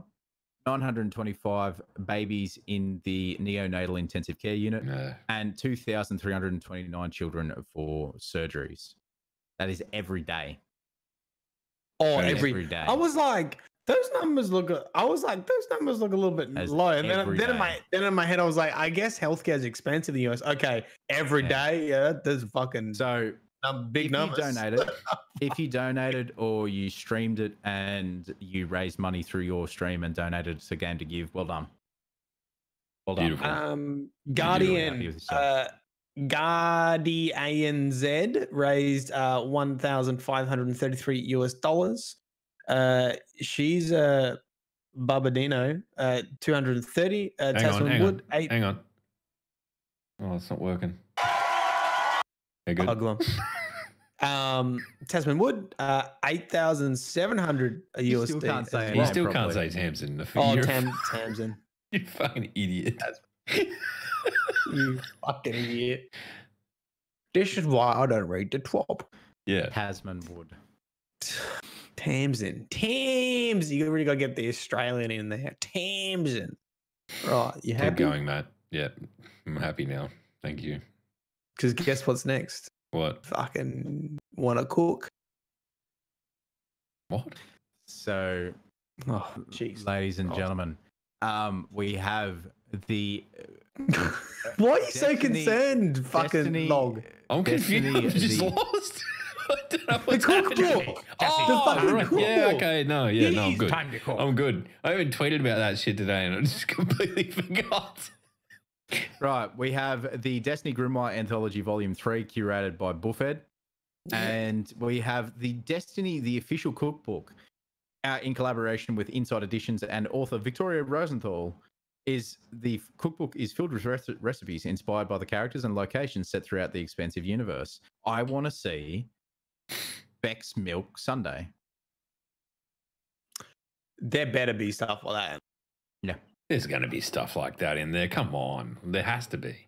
925 babies in the neonatal intensive care unit, and 2,329 children for surgeries. That is every day. Oh, every day. I was like, those numbers look a little bit low. And then in my head, I was like, I guess healthcare is expensive in the US. Okay, every day, yeah, there's fucking big numbers. If you donated or you streamed it and you raised money through your stream and donated to Game to Give, well done. Well done. Beautiful. DestinyANZ raised $1,533 She's Barbadino 230. Tasman Wood 8. Hang on. Oh, it's not working. Yeah, good. Tasman Wood 8,700 USD. You still can't say You still can't say Tamsin. Tamsin. You fucking idiot. You fucking idiot. This is why I don't read the twop. Yeah. Tasman Wood. Tamsin. You really got to get the Australian in there. Tamsin. Right. You happy? Keep going, Matt. Yeah. I'm happy now. Thank you. Because guess what's next? What? Fucking want to cook. What? So, jeez, ladies and gentlemen, we have the. Why are you so concerned? Fucking log. I'm confused. I'm just lost. The cookbook. Right. Yeah. Okay. No. Yeah. No. I'm good. I'm good. I even tweeted about that shit today, and I just completely forgot. Right. We have the Destiny Grimoire Anthology Volume 3, curated by Buffhead, and we have the Destiny, the official cookbook, in collaboration with Inside Editions and author Victoria Rosenthal. The cookbook is filled with recipes inspired by the characters and locations set throughout the expansive universe. I want to see Beck's Milk Sunday. There better be stuff like that. Yeah. There's going to be stuff like that in there. Come on. There has to be.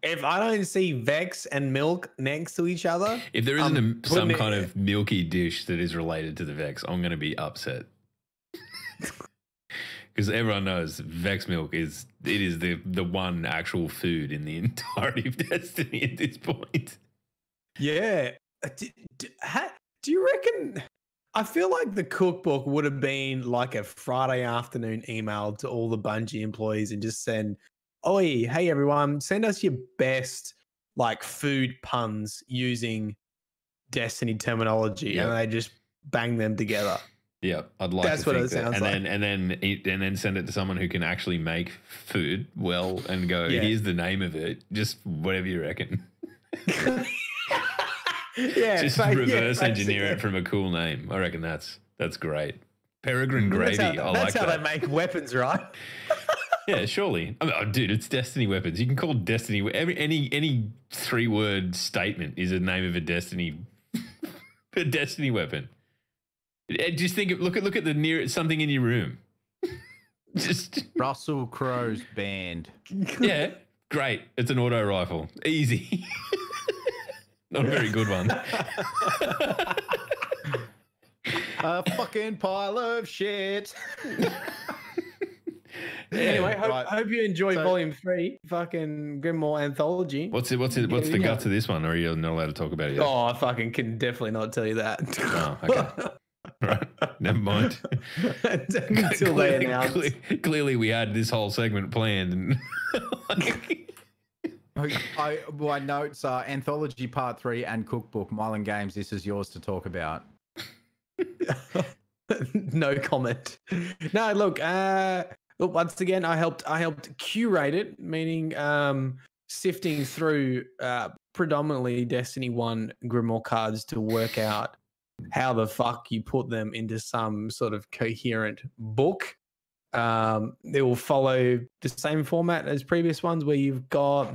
If I don't see Vex and Milk next to each other. If there isn't some kind of milky dish that is related to the Vex, I'm going to be upset. Because everyone knows Vex Milk is the one actual food in the entirety of Destiny at this point. Yeah. Do you reckon... I feel like the cookbook would have been like a Friday afternoon email to all the Bungie employees and just send, "Oi, hey everyone, send us your best like food puns using Destiny terminology," and they just bang them together. Yeah, I'd like that's to what think it sounds that. like. And then send it to someone who can actually make food well and go, "Here's the name of it. Just whatever you reckon." Yeah, just reverse engineer it from a cool name. I reckon that's great. Peregrine Gravy. That's how they make weapons, right? Yeah, surely. Dude, it's Destiny weapons. You can call Destiny any 3-word statement is a name of a Destiny weapon. Just look at the nearest something in your room. Just Russell Crowe's band. Yeah, great. It's an auto rifle. Easy. Not a very good one. A fucking pile of shit. Anyway, hope you enjoy Volume 3, fucking Grimoire Anthology. What's the guts of this one, or are you not allowed to talk about it yet? Oh, I fucking can definitely not tell you that. Oh, okay. Right, never mind. Until they announce. Clearly, we had this whole segment planned, and My notes are Anthology Part 3 and Cookbook. Mylan Games, this is yours to talk about. No comment. No, look, once again, I helped curate it, meaning sifting through predominantly Destiny 1 Grimoire cards to work out how the fuck you put them into some sort of coherent book. It will follow the same format as previous ones where you've got,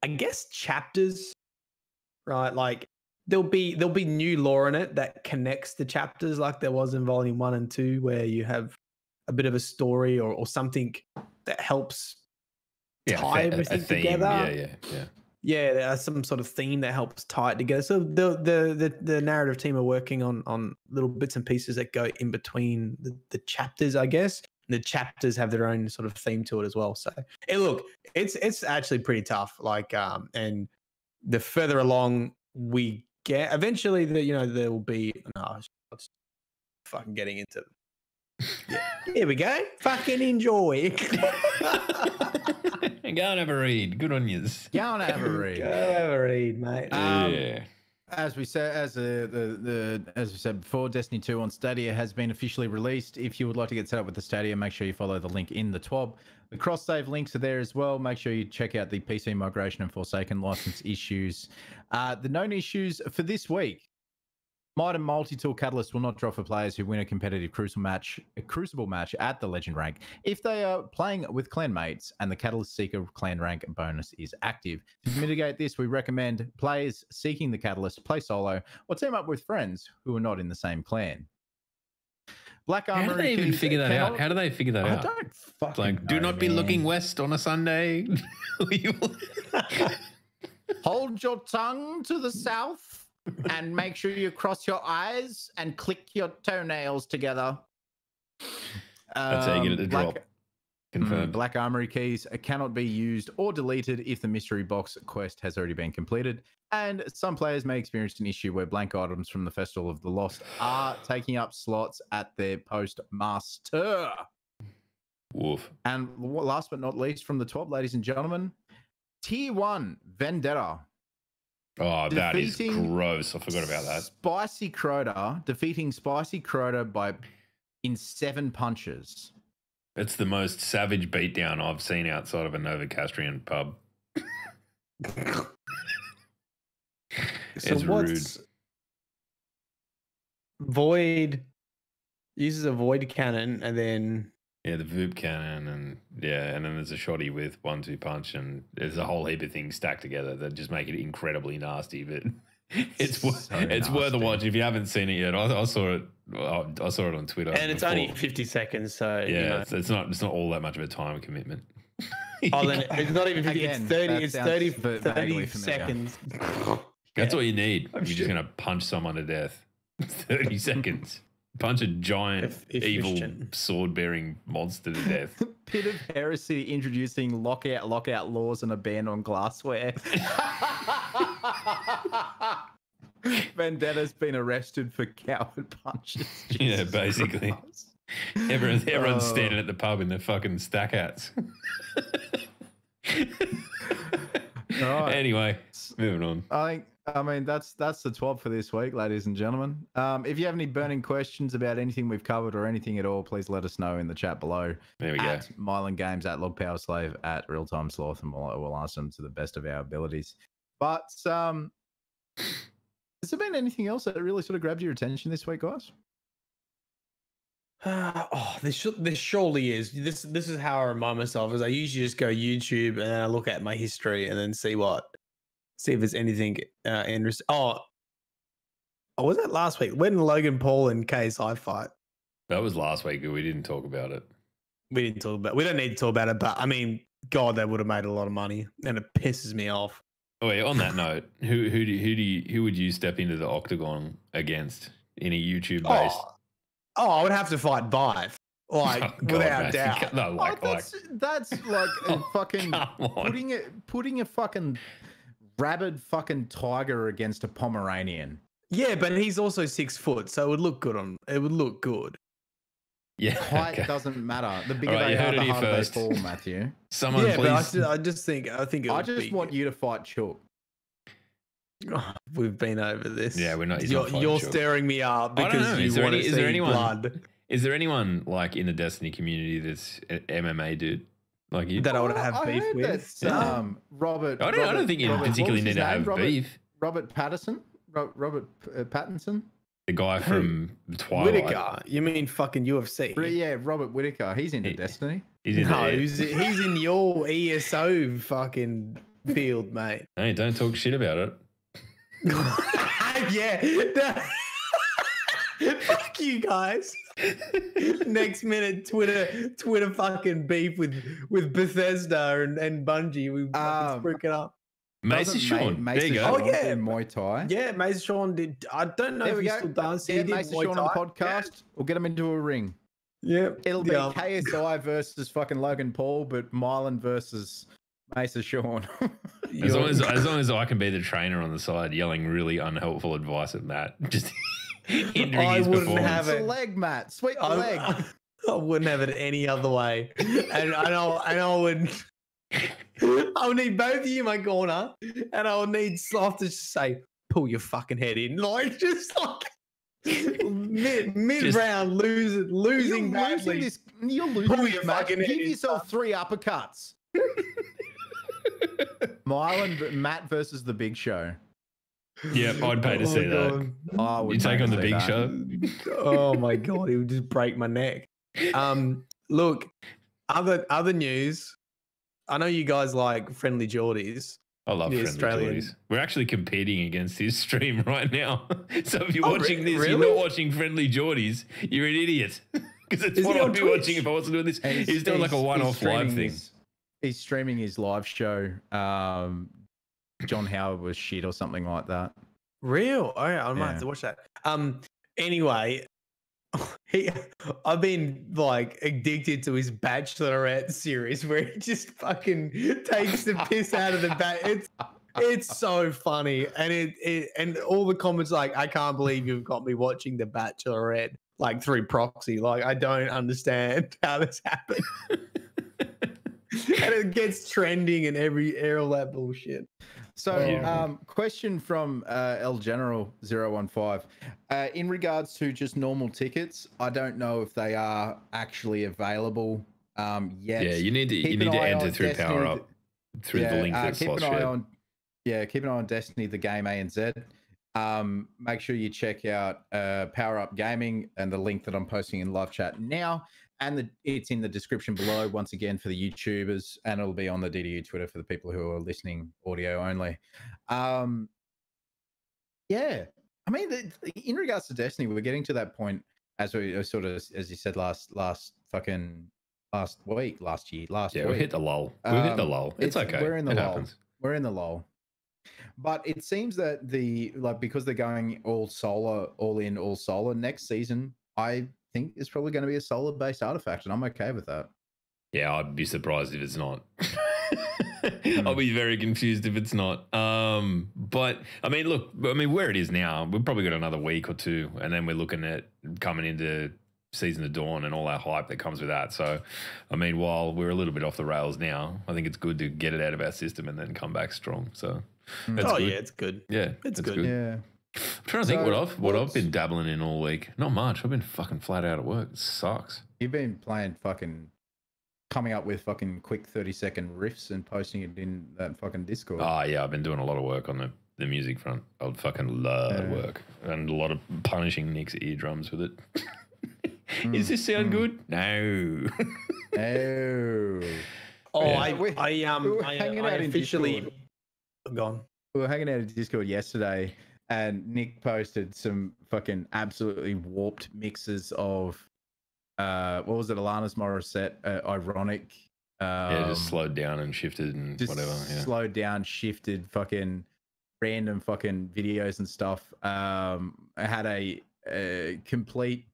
I guess, chapters, right? Like there'll be new lore in it that connects the chapters, like there was in Volume 1 and 2, where you have a bit of a story or something that helps tie everything together. Yeah, there's some sort of theme that helps tie it together. So the narrative team are working on little bits and pieces that go in between the chapters, I guess. And the chapters have their own sort of theme to it as well. So it's actually pretty tough. Like and the further along we get, eventually there will be let's fucking getting into yeah. Here we go. Fucking enjoy. Go and have a read. Good on yous. Go and have a read. Go have a read, mate. Yeah. As we said, as we said before, Destiny 2 on Stadia has been officially released. If you would like to get set up with the Stadia, make sure you follow the link in the TWAB. The cross-save links are there as well. Make sure you check out the PC migration and Forsaken license issues. The known issues for this week. Might and Multi-Tool Catalyst will not drop for players who win a competitive Crucible match at the Legend rank if they are playing with clanmates and the Catalyst Seeker clan rank bonus is active. To mitigate this, we recommend players seeking the Catalyst play solo or team up with friends who are not in the same clan. Black Armor. How do they even figure that out? How do they figure that out? I don't fucking like, do know, not be looking west on a Sunday. Hold your tongue to the south. And make sure you cross your eyes and click your toenails together. That's how you get it to drop. Confirmed. Black Armory keys cannot be used or deleted if the mystery box quest has already been completed. And some players may experience an issue where blank items from the Festival of the Lost are taking up slots at their postmaster. Woof. And last but not least, from the top, ladies and gentlemen, Tier 1 Vendetta. Oh, that is gross. I forgot about that. Spicy Crota, defeating Spicy Crota in 7 punches. It's the most savage beatdown I've seen outside of a Novocastrian pub. It's rude. Void uses a void cannon and then... Yeah, the Voop cannon and then there's a shotty with 1-2 punch and there's a whole heap of things stacked together that just make it incredibly nasty. But it's worth a watch if you haven't seen it yet. I saw it. I saw it on Twitter, and it's only 50 seconds. So yeah, it's not all that much of a time commitment. Oh, then it's not even 50. Again, it's 30 seconds. That's all you need. You're just gonna punch someone to death. 30 seconds. Punch a giant, evil, sword-bearing monster to death. Pit of Heresy introducing lockout laws and a ban on glassware. Vendetta's been arrested for coward punches. Yeah, basically. Everyone's standing at the pub in their fucking stack hats. All right. Anyway, moving on. I mean, that's the TWAB for this week, ladies and gentlemen. If you have any burning questions about anything we've covered or anything at all, please let us know in the chat below. There we at go. Mylan Games, at LogPowerSlave, at Realtime Sloth, and we'll answer them to the best of our abilities. But has there been anything else that really sort of grabbed your attention this week, guys? This surely is. This is how I remind myself. Is I usually just go YouTube and then I look at my history and then see if there's anything interesting. Oh, was that last week? When Logan Paul and KSI fight? That was last week. We didn't talk about it. We don't need to talk about it, but I mean, God, they would have made a lot of money, and it pisses me off. Oh yeah. On that note, who would you step into the octagon against in a YouTube based? I would have to fight Vive, without doubt. No, that's like a fucking putting a fucking rabid fucking tiger against a Pomeranian. Yeah, but he's also 6 foot, so it would look good. It would look good. Yeah, height doesn't matter. The bigger Alright, you they heard are, it the here harder first. they fall, Matthew. Someone Yeah, please. but I just think it I would just be, want you to fight Chook. Oh, we've been over this. Yeah, we're not. he's You're, not fighting you're Chook. stirring me up I don't because know. you want to see blood. Is there anyone like in the Destiny community that's an MMA dude? Like you? That I would have beef with. That's, Robert. I don't think you Robert, particularly what was need his to name? have beef. Robert Patterson. Robert Pattinson. The guy from Twilight. Whitaker. You mean fucking UFC? Yeah, Robert Whitaker. He's into Destiny. He's in No, there. he's in your ESO fucking field, mate. Hey, don't talk shit about it. Yeah. Fuck you guys. Next minute, Twitter fucking beef with Bethesda and Bungie. We fucking freaking up. Macy Sean. There you go. Oh yeah, in Muay Thai. Yeah, Mace Sean did. I don't know if he still does. Yeah, He did Mace Muay Sean on the Thai. podcast. We'll get him into a ring. Yeah, It'll be KSI versus fucking Logan Paul, but Mylan versus Mace Sean. As long as I can be the trainer on the side, yelling really unhelpful advice at Matt, just hindering his wouldn't performance. have it. The leg, Matt. Sweep the leg. I wouldn't have it any other way. And I would. I would need both of you in my corner, and I would need Sloth to just say, "Pull your fucking head in," like just like mid round, losing badly. You're losing Pull this your match. fucking Give head in, yourself 3 uppercuts. Matt versus the Big Show. Yep, I'd pay to see that. I would You take pay on to the see Big that. Show. Oh my god, it would just break my neck. Look, other news. I know you guys like Friendly Geordies. I love The Friendly Australian- Geordies. We're actually competing against his stream right now. So if you're Oh, watching this, really? you're not watching Friendly Geordies, you're an idiot. Because it's Is what he on I'd be Twitch? watching if I wasn't doing this. And He's doing like a one-off live thing. He's streaming his live show. John Howard was shit or something like that. Real? Oh, yeah, I might have Yeah. to watch that. Anyway, I've been like addicted to his Bachelorette series where he just fucking takes the piss out of the It's so funny, and and all the comments like, I can't believe you've got me watching the Bachelorette like through proxy. Like I don't understand how this happened. And it gets trending and all that bullshit. So, question from El General 015. In regards to just normal tickets, I don't know if they are actually available yet. Yeah, you need to enter through Destiny, Power Up through the link that's keep Sloth an eye shared. keep an eye on Destiny, the game ANZ. Make sure you check out Power Up Gaming and the link that I'm posting in live chat now. And it's in the description below, once again, for the YouTubers, and it'll be on the DDU Twitter for the people who are listening audio only. Yeah. I mean, in regards to Destiny, we're getting to that point, as we sort of, as you said, last week. Yeah, we hit the lull. We hit the lull. It's okay. We're in the it lull. happens. We're in the lull. But it seems that because they're going all solar, all in, all solar next season, I think it's probably going to be a solar based artifact, and I'm okay with that. Yeah, I'd be surprised if it's not. I'll be very confused if it's not. But I mean, look, where it is now, we've probably got another week or two, and then we're looking at coming into Season of Dawn and all that hype that comes with that. So, I mean, while we're a little bit off the rails now, I think it's good to get it out of our system and then come back strong. So, that's good. Yeah, it's good. Yeah, It's that's good. Yeah. I'm trying to think what I've been dabbling in all week. Not much. I've been fucking flat out at work. It sucks. You've been coming up with fucking quick 30-second riffs and posting it in that fucking Discord. Oh, yeah, I've been doing a lot of work on the music front. I fucking love work. And a lot of punishing Nick's eardrums with it. Does this sound good? No. No. Oh, Yeah. I officially gone. We were hanging out in Discord yesterday, and Nick posted some fucking absolutely warped mixes of what was it, Alanis Morissette, Ironic. Just slowed down and shifted and Just whatever. Yeah. slowed down, shifted, fucking random fucking videos and stuff. I had a complete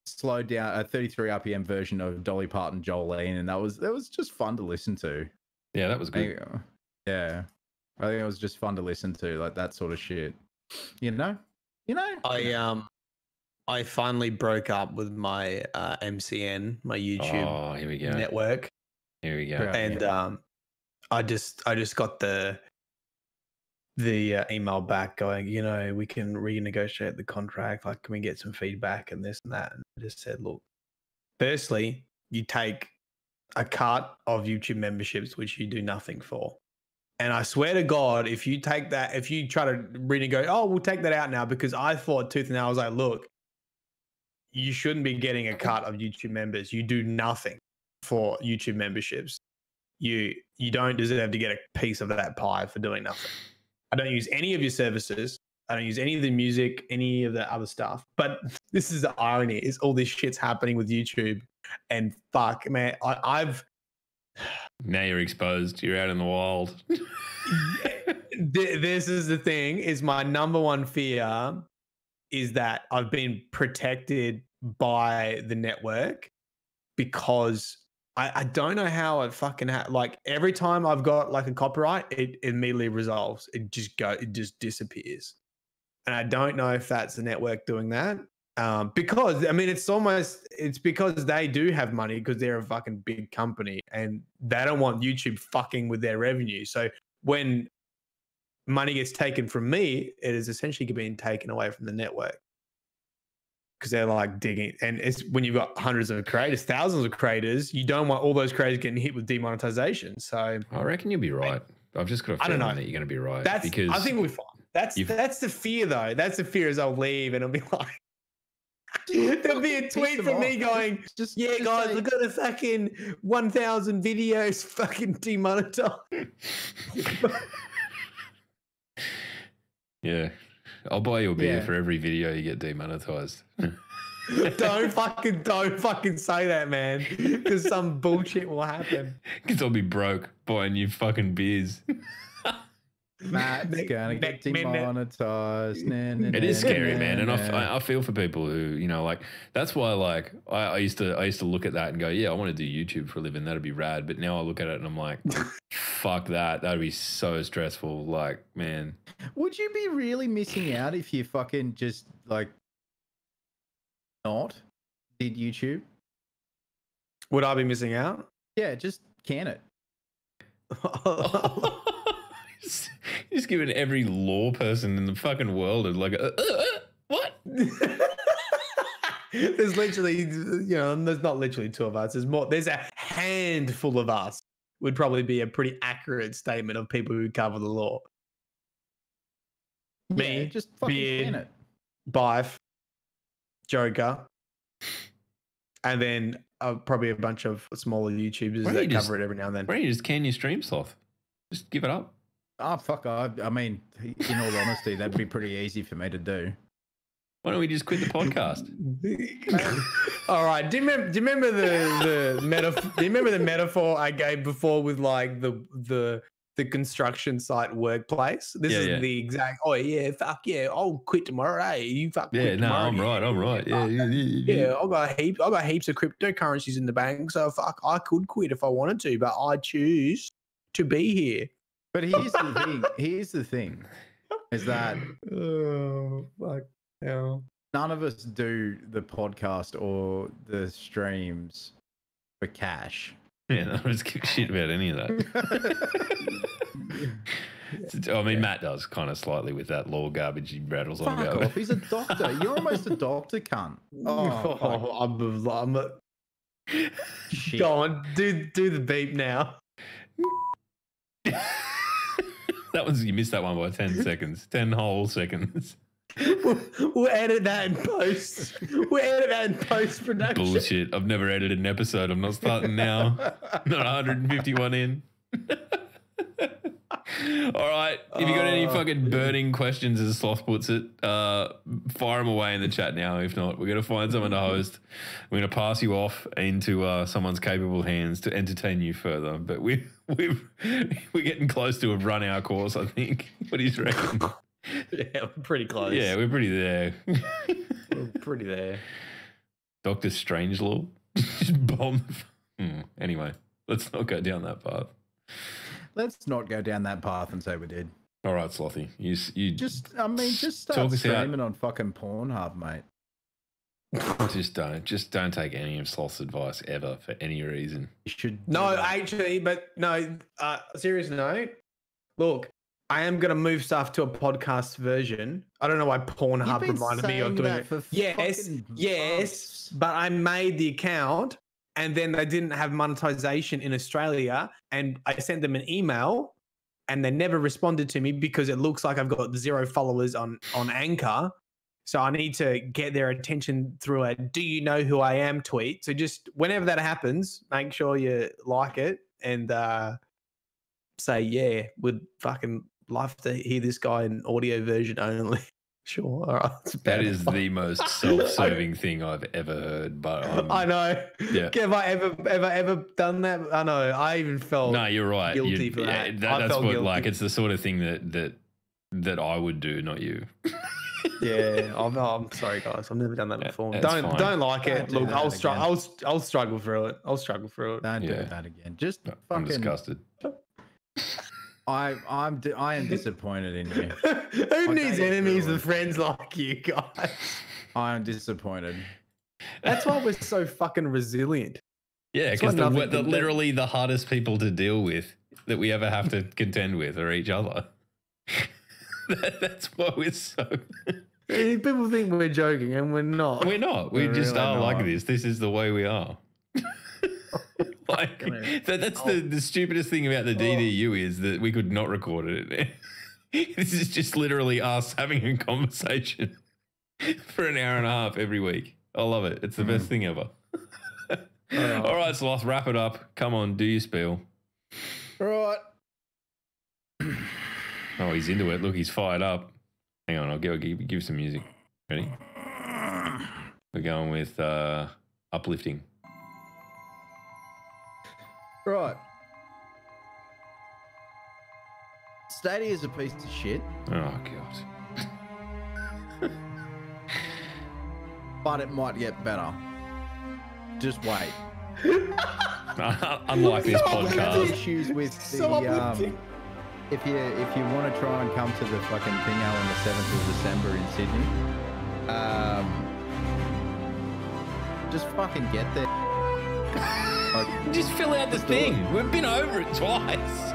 slowed down, a 33 RPM version of Dolly Parton, Jolene, and that was just fun to listen to. Yeah, that was good. Yeah, I think it was just fun to listen to, like that sort of shit. You know. I finally broke up with my MCN, my YouTube here we go. network. Here we go. And I just got the email back going, you know, we can renegotiate the contract. Like, can we get some feedback and this and that? And I just said, look, firstly, you take a cut of YouTube memberships, which you do nothing for. And I swear to God, if you take that, if you try to renegotiate, oh, we'll take that out now, because I thought tooth and nail, I was like, look, you shouldn't be getting a cut of YouTube members. You do nothing for YouTube memberships. You don't deserve to get a piece of that pie for doing nothing. I don't use any of your services. I don't use any of the music, any of the other stuff. But this is the irony, is all this shit's happening with YouTube. And fuck, man, I've... Now you're exposed. You're out in the wild. This is the thing, is my number one fear is that I've been protected by the network, because I don't know how it fucking like every time I've got like a copyright, it immediately resolves. It just disappears. And I don't know if that's the network doing that. Because I mean, it's because they do have money, because they're a fucking big company and they don't want YouTube fucking with their revenue. So when money gets taken from me, it is essentially being taken away from the network, because they're like digging. And it's when you've got hundreds of creators, thousands of creators, you don't want all those creators getting hit with demonetization. So I reckon you'll be right. I've just got a feeling that you're going to be right. Because I think we're fine. That's the fear, though. That's the fear, is I'll leave and I'll be like, there'll be a tweet from me going, yeah, guys, we've got a fucking 1,000 videos fucking demonetized. Yeah. I'll buy you a beer for every video you get demonetized. Don't fucking say that, man, because some bullshit will happen. Because I'll be broke buying you fucking beers. Matt's gonna get demonetized. It is scary, man, and I feel for people who, you know, like, that's why, like, I used to look at that and go, yeah, I want to do YouTube for a living, that'd be rad. But now I look at it and I'm like, fuck that, that'd be so stressful. Like, man, would you be really missing out if you fucking just like not did YouTube? Would I be missing out? Yeah, just can it. Just giving every law person in the fucking world like what? There's literally, you know, there's not literally two of us. There's more. There's a handful of us. Would probably be a pretty accurate statement of people who cover the law. Me, just fucking can it. Bife, Joker, and then probably a bunch of smaller YouTubers that cover it every now and then. Why don't you just can your stream sloth? Just give it up. Oh, fuck. I mean, in all honesty, that'd be pretty easy for me to do. Why don't we just quit the podcast? All right. Do you remember the metaphor? Do you remember the metaphor I gave before with like the construction site workplace? This is the exact. Oh yeah, fuck yeah! I'll quit tomorrow. Hey, you fuck. Yeah, quit tomorrow. I'm right. Yeah. I got heaps of cryptocurrencies in the bank, so fuck, I could quit if I wanted to, but I choose to be here. But here's the thing. Here's the thing, is that fuck hell. None of us do the podcast or the streams for cash. Yeah, no one's give a shit about any of that. I mean, Matt does kind of slightly with that law garbage he rattles on about. Off. He's a doctor. You're almost a doctor, cunt. I'm a... Go on, do the beep now. That was, you missed that one by 10 seconds. 10 whole seconds. We'll edit that in post. We'll edit that in post-production. Bullshit. I've never edited an episode. I'm not starting now. Not 151 in. All right. If you got any fucking burning questions, as Sloth puts it, fire them away in the chat now. If not, we're going to find someone to host. We're going to pass you off into someone's capable hands to entertain you further. But we're getting close to have run our course, I think. What do you reckon? Yeah, we're pretty close. Yeah, we're pretty there. We're pretty there. Dr. Strangelove. Just bomb. Anyway, let's not go down that path. Let's not go down that path and say we did. All right, Slothy. You just start streaming on fucking Pornhub, mate. Just don't take any of Sloth's advice ever for any reason. You should. No, actually, but no. Serious note. Look, I am gonna move stuff to a podcast version. I don't know why Pornhub reminded me of doing it. Yes, but I made the account, and then they didn't have monetization in Australia, and I sent them an email, and they never responded to me because it looks like I've got 0 followers on Anchor. So I need to get their attention through a "Do you know who I am?" tweet. So just whenever that happens, make sure you like it and say, "Yeah, would fucking love to hear this guy in audio version only." Sure, all right. That is the most self-serving thing I've ever heard. But I know. Yeah. Have I ever done that? I know. I even felt. No, you're right. Guilty for that. That's what guilty. like. It's the sort of thing that I would do, not you. Yeah, I'm sorry, guys. I've never done that before. That's fine. Don't like it. Don't do Look, that I'll struggle through it. Don't do that again. Just I'm fucking. disgusted. I am disappointed in you. Who needs enemies with friends like you guys? I am disappointed. That's why we're so fucking resilient. Yeah, It's because got nothing to do. literally the hardest people to deal with that we ever have to contend with are each other. That's why we're so. People think we're joking, and we're not. We're not. We We're just really are not. like this. This is the way we are. Like that's the stupidest thing about the DDU is that we could not record it. This is just literally us having a conversation for an hour and a half every week. I love it. It's the best thing ever. All right, Sloth, wrap it up. Come on, do your spiel. Right. Oh, he's into it. Look, he's fired up. Hang on, I'll give some music. Ready? We're going with uplifting. Right. Stadia is a piece of shit, Oh god. but it might get better. Just wait. Unlike this The podcast. issues with the if you want to try and come to the fucking thing on the 7th of December in Sydney, just fucking get there. Like, Just fill out the thing. We've been over it twice.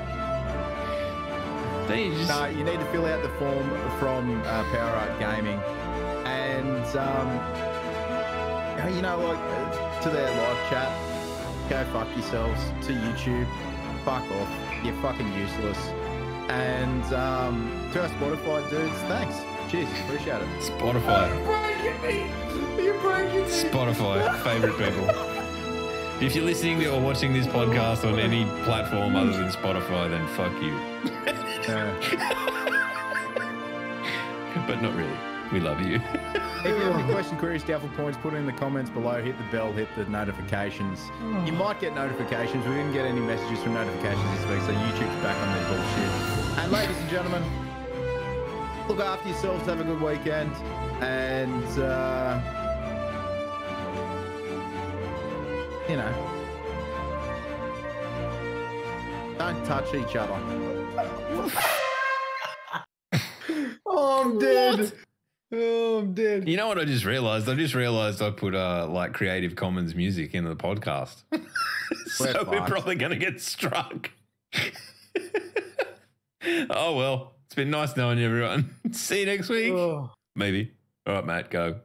Don't you just... no, you need to fill out the form from Power Art Gaming, and you know, like to their live chat, go fuck yourselves. To YouTube, fuck off. You're fucking useless. And to our Spotify dudes, thanks. Cheers, appreciate it. Spotify. You're breaking me. Spotify. Favorite people. If you're listening to or watching this podcast on any platform other than Spotify, then fuck you. But not really. We love you. If you have any question, queries, doubtful points, put it in the comments below. Hit the bell, hit the notifications. You might get notifications. We didn't get any messages from notifications this week, so YouTube's back on their bullshit. And ladies and gentlemen, look after yourselves. Have a good weekend. And, you know, don't touch each other. Oh, I'm dead. Oh, I'm dead. You know what I just realized? I just realized I put like Creative Commons music in the podcast. So we're fucked. probably going to get struck. Oh, well. It's been nice knowing you, everyone. See you next week. Oh. Maybe. All right, Matt, go.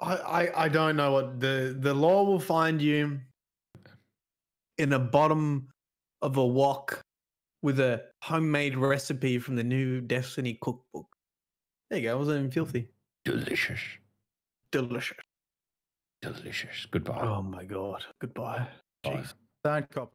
I don't know what the law will find you in the bottom of a wok with a homemade recipe from the new Destiny cookbook. There you go. It wasn't even filthy. Delicious. Delicious. Delicious. Goodbye. Oh my god. Goodbye. Bye. Jeez. Don't cop.